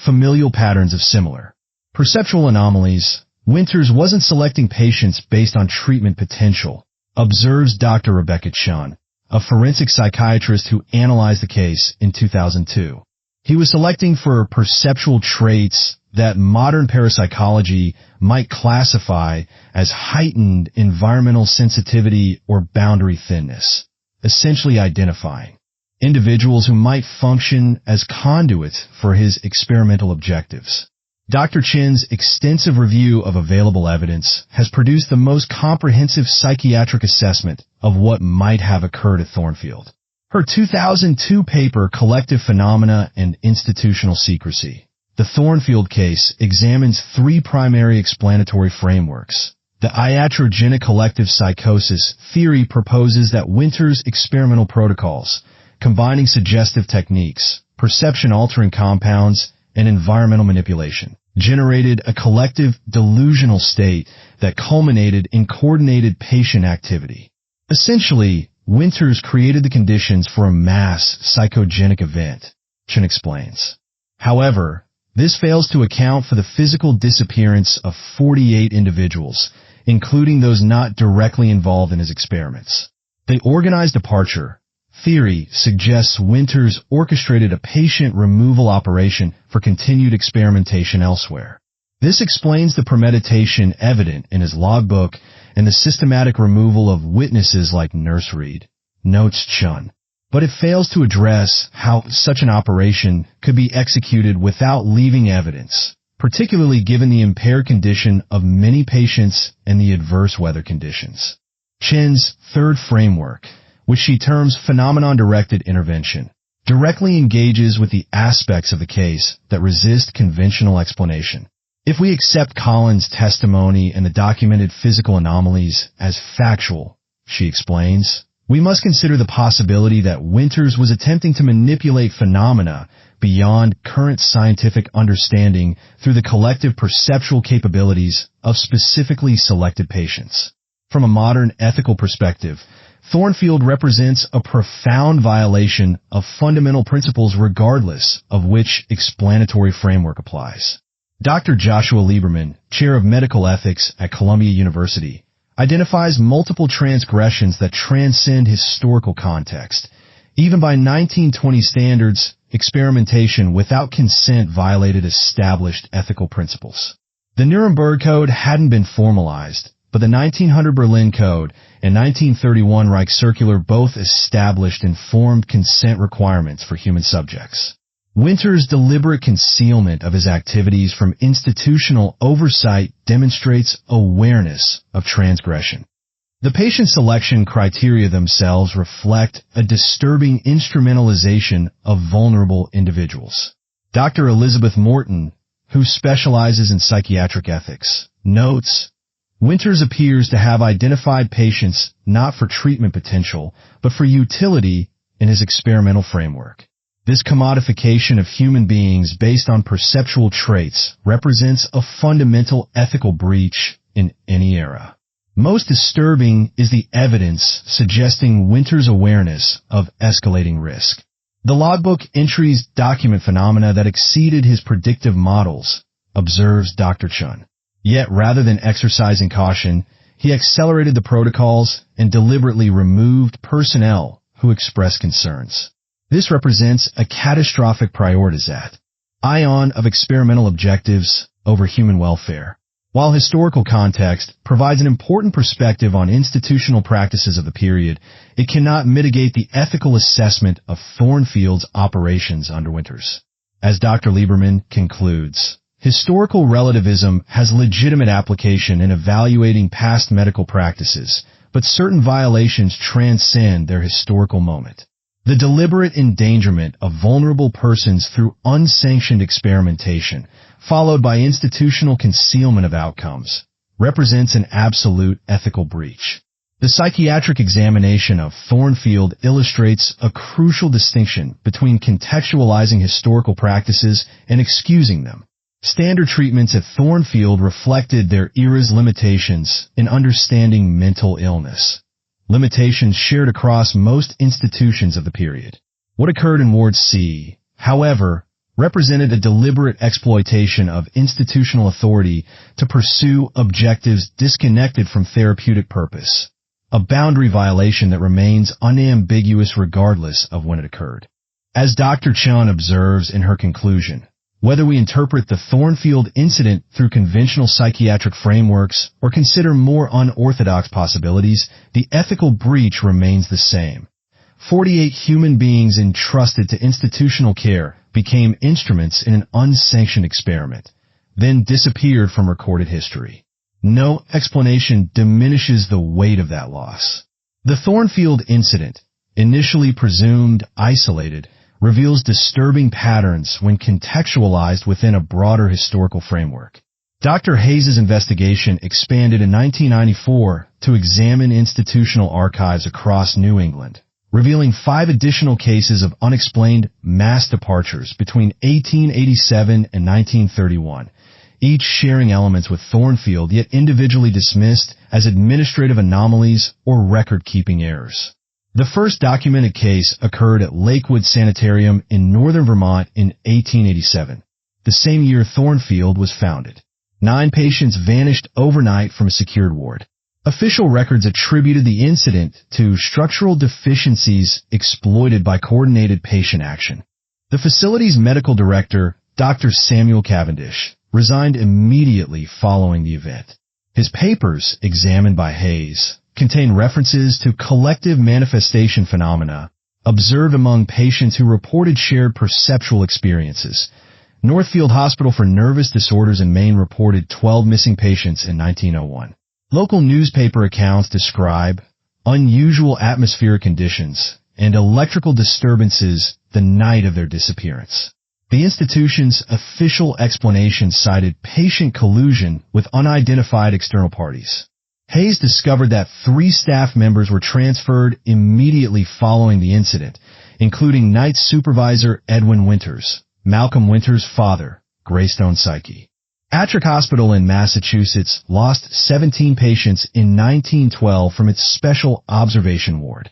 familial patterns of similar perceptual anomalies. Winters wasn't selecting patients based on treatment potential, observes Dr. Rebecca Chun, a forensic psychiatrist who analyzed the case in 2002. He was selecting for perceptual traits that modern parapsychology might classify as heightened environmental sensitivity or boundary thinness, essentially identifying individuals who might function as conduits for his experimental objectives. Dr. Chin's extensive review of available evidence has produced the most comprehensive psychiatric assessment of what might have occurred at Thornfield. Her 2002 paper, Collective Phenomena and Institutional Secrecy, the Thornfield case, examines three primary explanatory frameworks. The iatrogenic collective psychosis theory proposes that Winter's experimental protocols, combining suggestive techniques, perception-altering compounds, and environmental manipulation, generated a collective delusional state that culminated in coordinated patient activity. Essentially, Winters created the conditions for a mass psychogenic event, Chin explains. However, this fails to account for the physical disappearance of 48 individuals, including those not directly involved in his experiments. The organized departure theory suggests Winters orchestrated a patient removal operation for continued experimentation elsewhere. This explains the premeditation evident in his logbook and the systematic removal of witnesses like Nurse Reed, notes Chun. But it fails to address how such an operation could be executed without leaving evidence, particularly given the impaired condition of many patients and the adverse weather conditions. Chin's third framework, which she terms phenomenon-directed intervention, directly engages with the aspects of the case that resist conventional explanation. If we accept Collins' testimony and the documented physical anomalies as factual, she explains, we must consider the possibility that Winters was attempting to manipulate phenomena beyond current scientific understanding through the collective perceptual capabilities of specifically selected patients. From a modern ethical perspective, Thornfield represents a profound violation of fundamental principles regardless of which explanatory framework applies. Dr. Joshua Lieberman, chair of medical ethics at Columbia University, identifies multiple transgressions that transcend historical context. Even by 1920 standards, experimentation without consent violated established ethical principles. The Nuremberg Code hadn't been formalized, but the 1900 Berlin Code and 1931 Reich Circular both established informed consent requirements for human subjects. Winters' deliberate concealment of his activities from institutional oversight demonstrates awareness of transgression. The patient selection criteria themselves reflect a disturbing instrumentalization of vulnerable individuals. Dr. Elizabeth Morton, who specializes in psychiatric ethics, notes, Winters appears to have identified patients not for treatment potential, but for utility in his experimental framework. This commodification of human beings based on perceptual traits represents a fundamental ethical breach in any era. Most disturbing is the evidence suggesting Winters' awareness of escalating risk. The logbook entries document phenomena that exceeded his predictive models, observes Dr. Chun. Yet rather than exercising caution, he accelerated the protocols and deliberately removed personnel who expressed concerns. This represents a catastrophic prioritization of experimental objectives over human welfare. While historical context provides an important perspective on institutional practices of the period, it cannot mitigate the ethical assessment of Thornfield's operations under Winters. As Dr. Lieberman concludes, historical relativism has legitimate application in evaluating past medical practices, but certain violations transcend their historical moment. The deliberate endangerment of vulnerable persons through unsanctioned experimentation, followed by institutional concealment of outcomes, represents an absolute ethical breach. The psychiatric examination of Thornfield illustrates a crucial distinction between contextualizing historical practices and excusing them. Standard treatments at Thornfield reflected their era's limitations in understanding mental illness, limitations shared across most institutions of the period. What occurred in Ward C, however, represented a deliberate exploitation of institutional authority to pursue objectives disconnected from therapeutic purpose, a boundary violation that remains unambiguous regardless of when it occurred. As Dr. Chun observes in her conclusion, whether we interpret the Thornfield incident through conventional psychiatric frameworks or consider more unorthodox possibilities, the ethical breach remains the same. 48 human beings entrusted to institutional care became instruments in an unsanctioned experiment, then disappeared from recorded history. No explanation diminishes the weight of that loss. The Thornfield incident, initially presumed isolated, reveals disturbing patterns when contextualized within a broader historical framework. Dr. Hayes' investigation expanded in 1994 to examine institutional archives across New England, revealing 5 additional cases of unexplained mass departures between 1887 and 1931, each sharing elements with Thornfield yet individually dismissed as administrative anomalies or record-keeping errors. The first documented case occurred at Lakewood Sanitarium in northern Vermont in 1887, the same year Thornfield was founded. 9 patients vanished overnight from a secured ward. Official records attributed the incident to structural deficiencies exploited by coordinated patient action. The facility's medical director, Dr. Samuel Cavendish, resigned immediately following the event. His papers, examined by Hayes, contain references to collective manifestation phenomena observed among patients who reported shared perceptual experiences. Northfield Hospital for Nervous Disorders in Maine reported 12 missing patients in 1901. Local newspaper accounts describe unusual atmospheric conditions and electrical disturbances the night of their disappearance. The institution's official explanation cited patient collusion with unidentified external parties. Hayes discovered that 3 staff members were transferred immediately following the incident, including night supervisor Edwin Winters, Malcolm Winters' father, Greystone Psyche. Attrick Hospital in Massachusetts lost 17 patients in 1912 from its special observation ward.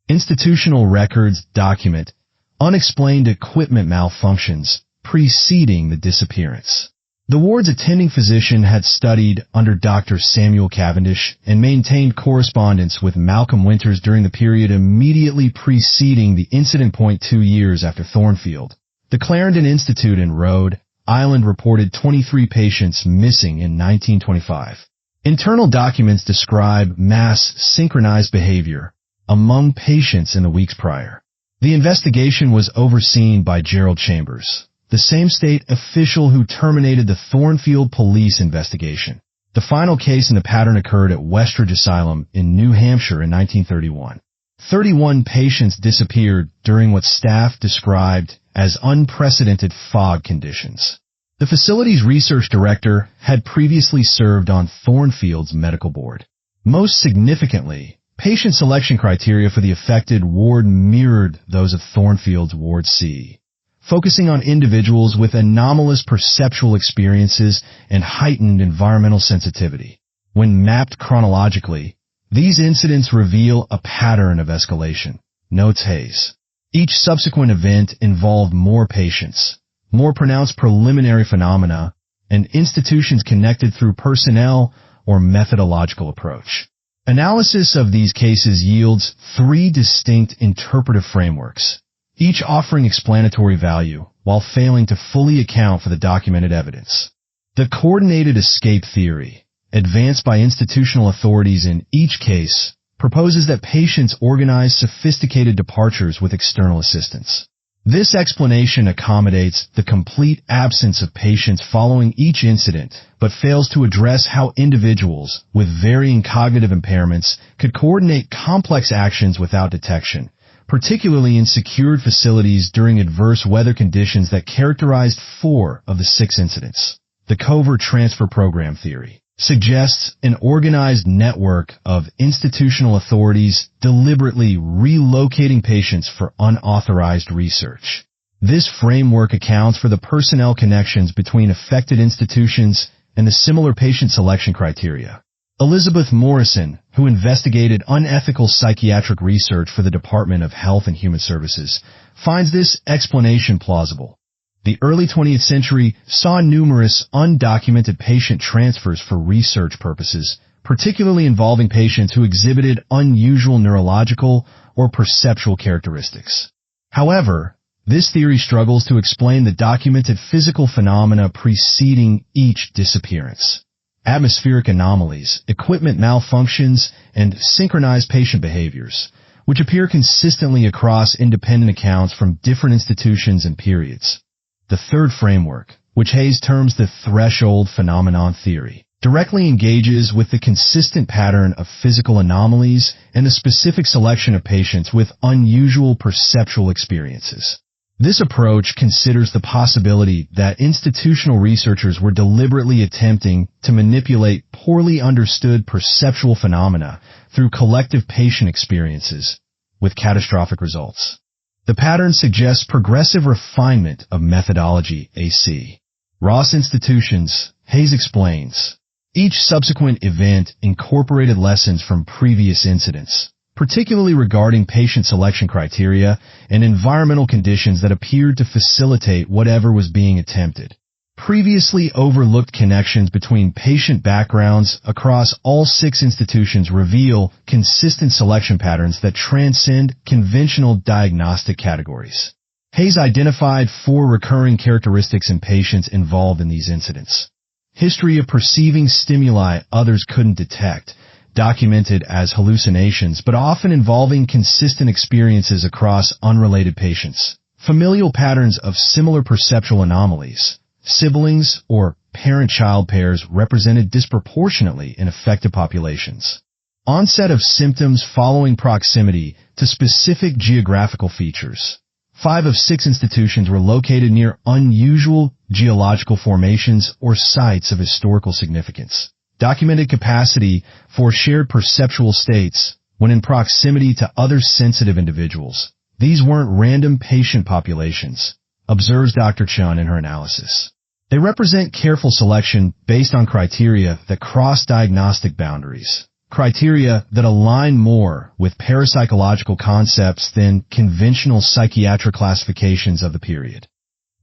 Institutional records document unexplained equipment malfunctions preceding the disappearance. The ward's attending physician had studied under Dr. Samuel Cavendish and maintained correspondence with Malcolm Winters during the period immediately preceding the incident point 2 years after Thornfield. The Clarendon Institute in Rhode Island reported 23 patients missing in 1925. Internal documents describe mass synchronized behavior among patients in the weeks prior. The investigation was overseen by Gerald Chambers, the same state official who terminated the Thornfield police investigation. The final case in the pattern occurred at Westridge Asylum in New Hampshire in 1931. 31 patients disappeared during what staff described as unprecedented fog conditions. The facility's research director had previously served on Thornfield's medical board. Most significantly, patient selection criteria for the affected ward mirrored those of Thornfield's Ward C, focusing on individuals with anomalous perceptual experiences and heightened environmental sensitivity. When mapped chronologically, these incidents reveal a pattern of escalation, notes Hayes. Each subsequent event involved more patients, more pronounced preliminary phenomena, and institutions connected through personnel or methodological approach. Analysis of these cases yields 3 distinct interpretive frameworks, each offering explanatory value while failing to fully account for the documented evidence. The coordinated escape theory, advanced by institutional authorities in each case, proposes that patients organize sophisticated departures with external assistance. This explanation accommodates the complete absence of patients following each incident, but fails to address how individuals with varying cognitive impairments could coordinate complex actions without detection, particularly in secured facilities during adverse weather conditions that characterized 4 of the 6 incidents. The covert transfer program theory suggests an organized network of institutional authorities deliberately relocating patients for unauthorized research. This framework accounts for the personnel connections between affected institutions and the similar patient selection criteria. Elizabeth Morrison, who investigated unethical psychiatric research for the Department of Health and Human Services, finds this explanation plausible. The early 20th century saw numerous undocumented patient transfers for research purposes, particularly involving patients who exhibited unusual neurological or perceptual characteristics. However, this theory struggles to explain the documented physical phenomena preceding each disappearance. Atmospheric anomalies, equipment malfunctions, and synchronized patient behaviors, which appear consistently across independent accounts from different institutions and periods. The third framework, which Hayes terms the threshold phenomenon theory, directly engages with the consistent pattern of physical anomalies and the specific selection of patients with unusual perceptual experiences. This approach considers the possibility that institutional researchers were deliberately attempting to manipulate poorly understood perceptual phenomena through collective patient experiences, with catastrophic results. The pattern suggests progressive refinement of methodology AC. Ross institutions, Hayes explains, each subsequent event incorporated lessons from previous incidents, particularly regarding patient selection criteria and environmental conditions that appeared to facilitate whatever was being attempted. Previously overlooked connections between patient backgrounds across all 6 institutions reveal consistent selection patterns that transcend conventional diagnostic categories. Hayes identified 4 recurring characteristics in patients involved in these incidents. History of perceiving stimuli others couldn't detect, documented as hallucinations, but often involving consistent experiences across unrelated patients. Familial patterns of similar perceptual anomalies. Siblings or parent-child pairs represented disproportionately in affected populations. Onset of symptoms following proximity to specific geographical features. 5 of 6 institutions were located near unusual geological formations or sites of historical significance. Documented capacity for shared perceptual states when in proximity to other sensitive individuals. These weren't random patient populations, observes Dr. Chun in her analysis. They represent careful selection based on criteria that cross diagnostic boundaries, criteria that align more with parapsychological concepts than conventional psychiatric classifications of the period.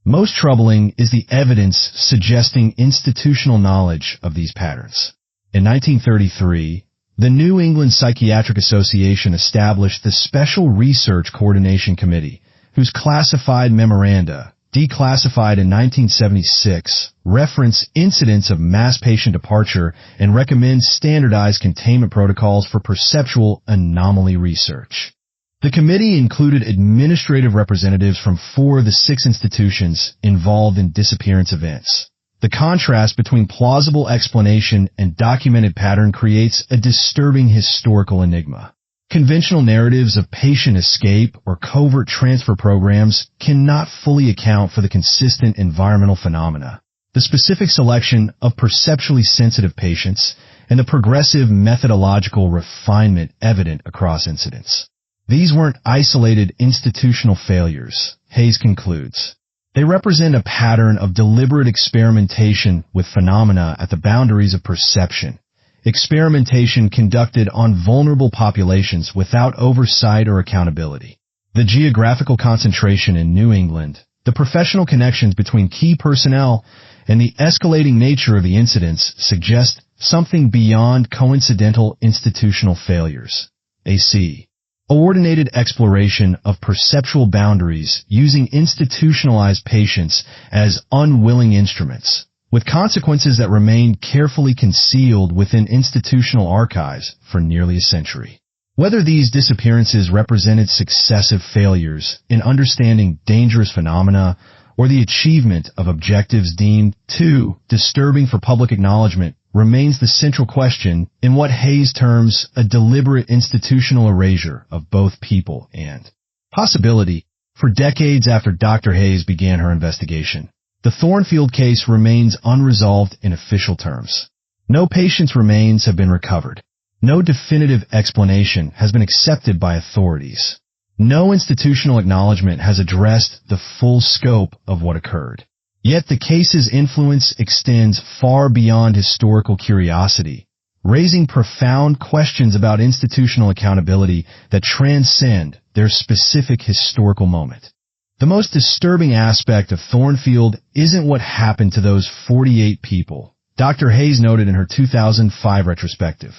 Most troubling is the evidence suggesting institutional knowledge of these patterns. In 1933, the New England Psychiatric Association established the Special Research Coordination Committee, whose classified memoranda, declassified in 1976, reference incidents of mass patient departure and recommend standardized containment protocols for perceptual anomaly research. The committee included administrative representatives from 4 of the 6 institutions involved in disappearance events. The contrast between plausible explanation and documented pattern creates a disturbing historical enigma. Conventional narratives of patient escape or covert transfer programs cannot fully account for the consistent environmental phenomena, the specific selection of perceptually sensitive patients, and the progressive methodological refinement evident across incidents. These weren't isolated institutional failures, Hayes concludes. They represent a pattern of deliberate experimentation with phenomena at the boundaries of perception. Experimentation conducted on vulnerable populations without oversight or accountability. The geographical concentration in New England, the professional connections between key personnel, and the escalating nature of the incidents suggest something beyond coincidental institutional failures. AC. Coordinated exploration of perceptual boundaries using institutionalized patients as unwilling instruments, with consequences that remained carefully concealed within institutional archives for nearly a century. Whether these disappearances represented successive failures in understanding dangerous phenomena or the achievement of objectives deemed too disturbing for public acknowledgement remains the central question in what Hayes terms a deliberate institutional erasure of both people and possibility. For decades after Dr. Hayes began her investigation, the Thornfield case remains unresolved in official terms. No patient's remains have been recovered. No definitive explanation has been accepted by authorities. No institutional acknowledgement has addressed the full scope of what occurred. Yet the case's influence extends far beyond historical curiosity, raising profound questions about institutional accountability that transcend their specific historical moment. The most disturbing aspect of Thornfield isn't what happened to those 48 people, Dr. Hayes noted in her 2005 retrospective.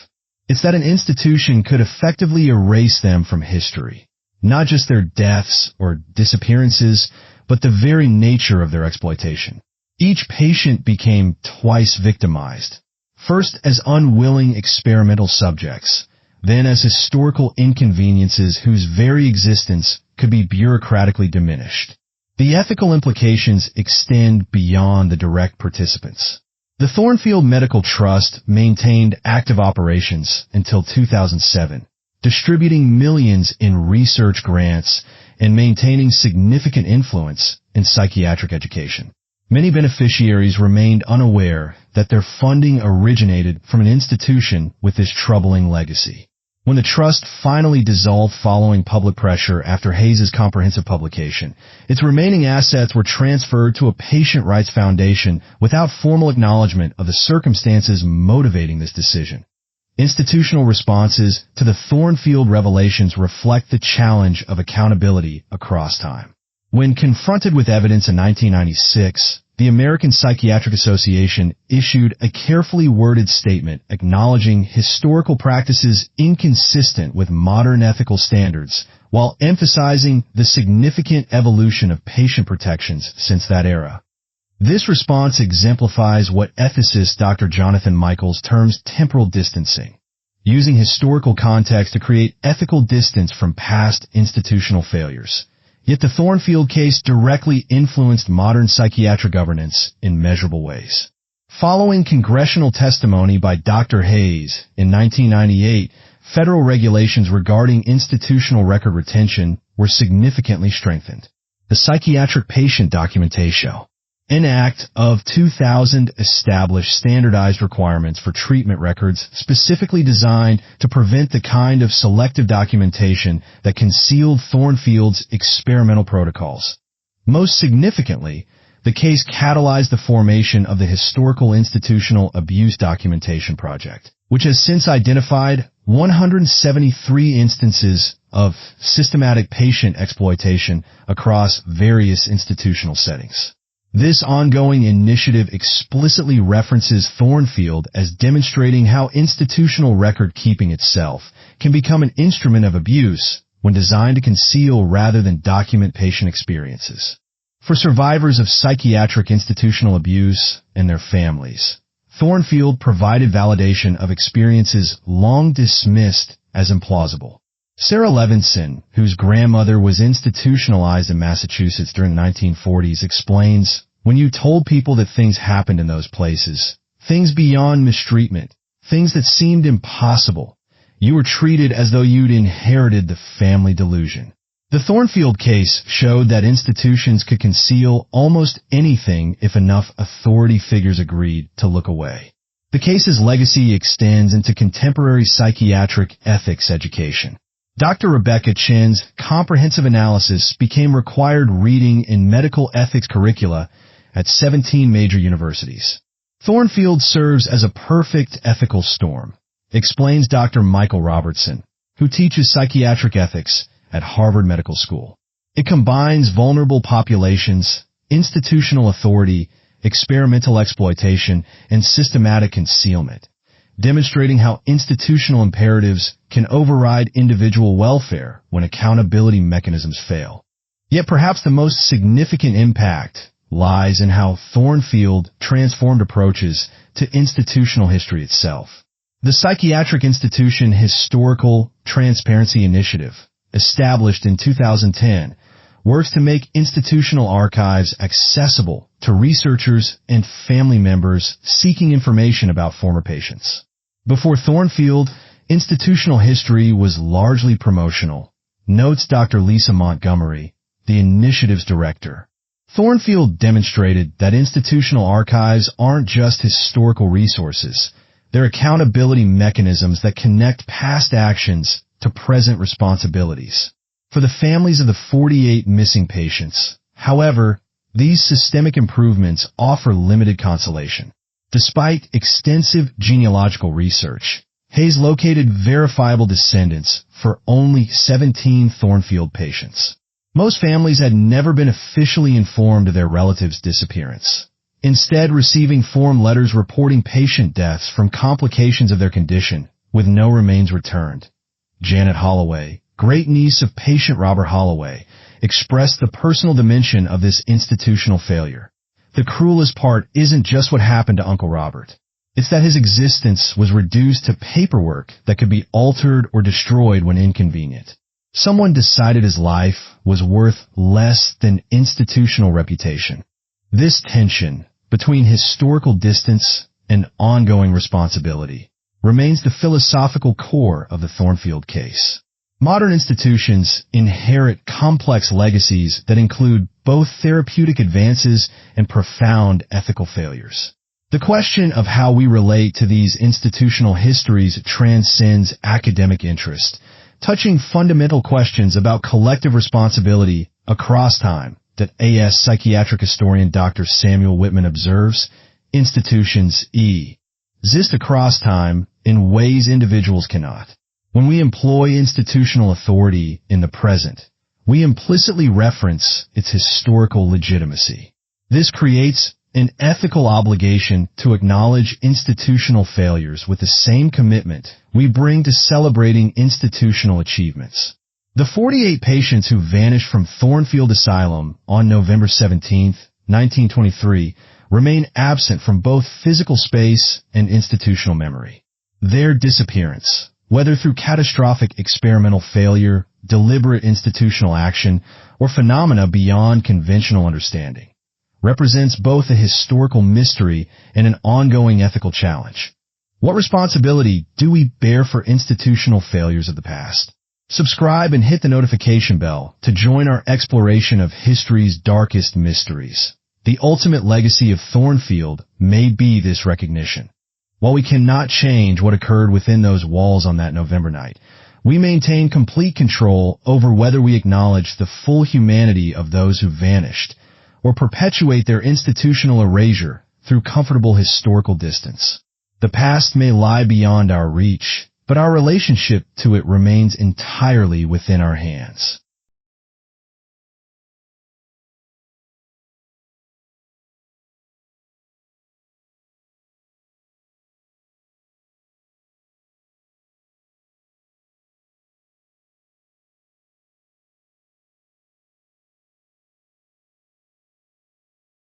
It's that an institution could effectively erase them from history. Not just their deaths or disappearances, but the very nature of their exploitation. Each patient became twice victimized, first as unwilling experimental subjects, then as historical inconveniences whose very existence could be bureaucratically diminished. The ethical implications extend beyond the direct participants. The Thornfield Medical Trust maintained active operations until 2007, distributing millions in research grants and maintaining significant influence in psychiatric education. Many beneficiaries remained unaware that their funding originated from an institution with this troubling legacy. When the trust finally dissolved following public pressure after Hayes' comprehensive publication, its remaining assets were transferred to a patient rights foundation without formal acknowledgement of the circumstances motivating this decision. Institutional responses to the Thornfield revelations reflect the challenge of accountability across time. When confronted with evidence in 1996, the American Psychiatric Association issued a carefully worded statement acknowledging historical practices inconsistent with modern ethical standards, while emphasizing the significant evolution of patient protections since that era. This response exemplifies what ethicist Dr. Jonathan Michaels terms temporal distancing, using historical context to create ethical distance from past institutional failures. Yet the Thornfield case directly influenced modern psychiatric governance in measurable ways. Following congressional testimony by Dr. Hayes in 1998, federal regulations regarding institutional record retention were significantly strengthened. The Psychiatric Patient Documentation, an act of 2000 established standardized requirements for treatment records specifically designed to prevent the kind of selective documentation that concealed Thornfield's experimental protocols. Most significantly, the case catalyzed the formation of the Historical Institutional Abuse Documentation Project, which has since identified 173 instances of systematic patient exploitation across various institutional settings. This ongoing initiative explicitly references Thornfield as demonstrating how institutional record-keeping itself can become an instrument of abuse when designed to conceal rather than document patient experiences. For survivors of psychiatric institutional abuse and their families, Thornfield provided validation of experiences long dismissed as implausible. Sarah Levinson, whose grandmother was institutionalized in Massachusetts during the 1940s, explains, "When you told people that things happened in those places, things beyond mistreatment, things that seemed impossible, you were treated as though you'd inherited the family delusion." The Thornfield case showed that institutions could conceal almost anything if enough authority figures agreed to look away. The case's legacy extends into contemporary psychiatric ethics education. Dr. Rebecca Chen's comprehensive analysis became required reading in medical ethics curricula at 17 major universities. Thornfield serves as a perfect ethical storm, explains Dr. Michael Robertson, who teaches psychiatric ethics at Harvard Medical School. It combines vulnerable populations, institutional authority, experimental exploitation, and systematic concealment, demonstrating how institutional imperatives can override individual welfare when accountability mechanisms fail. Yet perhaps the most significant impact lies in how Thornfield transformed approaches to institutional history itself. The Psychiatric Institution Historical Transparency Initiative, established in 2010, works to make institutional archives accessible to researchers and family members seeking information about former patients. Before Thornfield, institutional history was largely promotional, notes Dr. Lisa Montgomery, the initiative's director. Thornfield demonstrated that institutional archives aren't just historical resources. They're accountability mechanisms that connect past actions to present responsibilities. For the families of the 48 missing patients, however, these systemic improvements offer limited consolation. Despite extensive genealogical research, Hayes located verifiable descendants for only 17 Thornfield patients. Most families had never been officially informed of their relatives' disappearance, instead receiving form letters reporting patient deaths from complications of their condition, with no remains returned. Janet Holloway, great-niece of patient Robert Holloway, expressed the personal dimension of this institutional failure. The cruelest part isn't just what happened to Uncle Robert. It's that his existence was reduced to paperwork that could be altered or destroyed when inconvenient. Someone decided his life was worth less than institutional reputation. This tension between historical distance and ongoing responsibility remains the philosophical core of the Thornfield case. Modern institutions inherit complex legacies that include both therapeutic advances and profound ethical failures. The question of how we relate to these institutional histories transcends academic interest, touching fundamental questions about collective responsibility across time that A.S. psychiatric historian Dr. Samuel Whitman observes. Institutions exist across time in ways individuals cannot. When we employ institutional authority in the present, we implicitly reference its historical legitimacy. This creates an ethical obligation to acknowledge institutional failures with the same commitment we bring to celebrating institutional achievements. The 48 patients who vanished from Thornfield Asylum on November 17, 1923, remain absent from both physical space and institutional memory. Their disappearance, whether through catastrophic experimental failure, deliberate institutional action, or phenomena beyond conventional understanding, represents both a historical mystery and an ongoing ethical challenge. What responsibility do we bear for institutional failures of the past? Subscribe and hit the notification bell to join our exploration of history's darkest mysteries. The ultimate legacy of Thornfield may be this recognition. While we cannot change what occurred within those walls on that November night, we maintain complete control over whether we acknowledge the full humanity of those who vanished, or perpetuate their institutional erasure through comfortable historical distance. The past may lie beyond our reach, but our relationship to it remains entirely within our hands.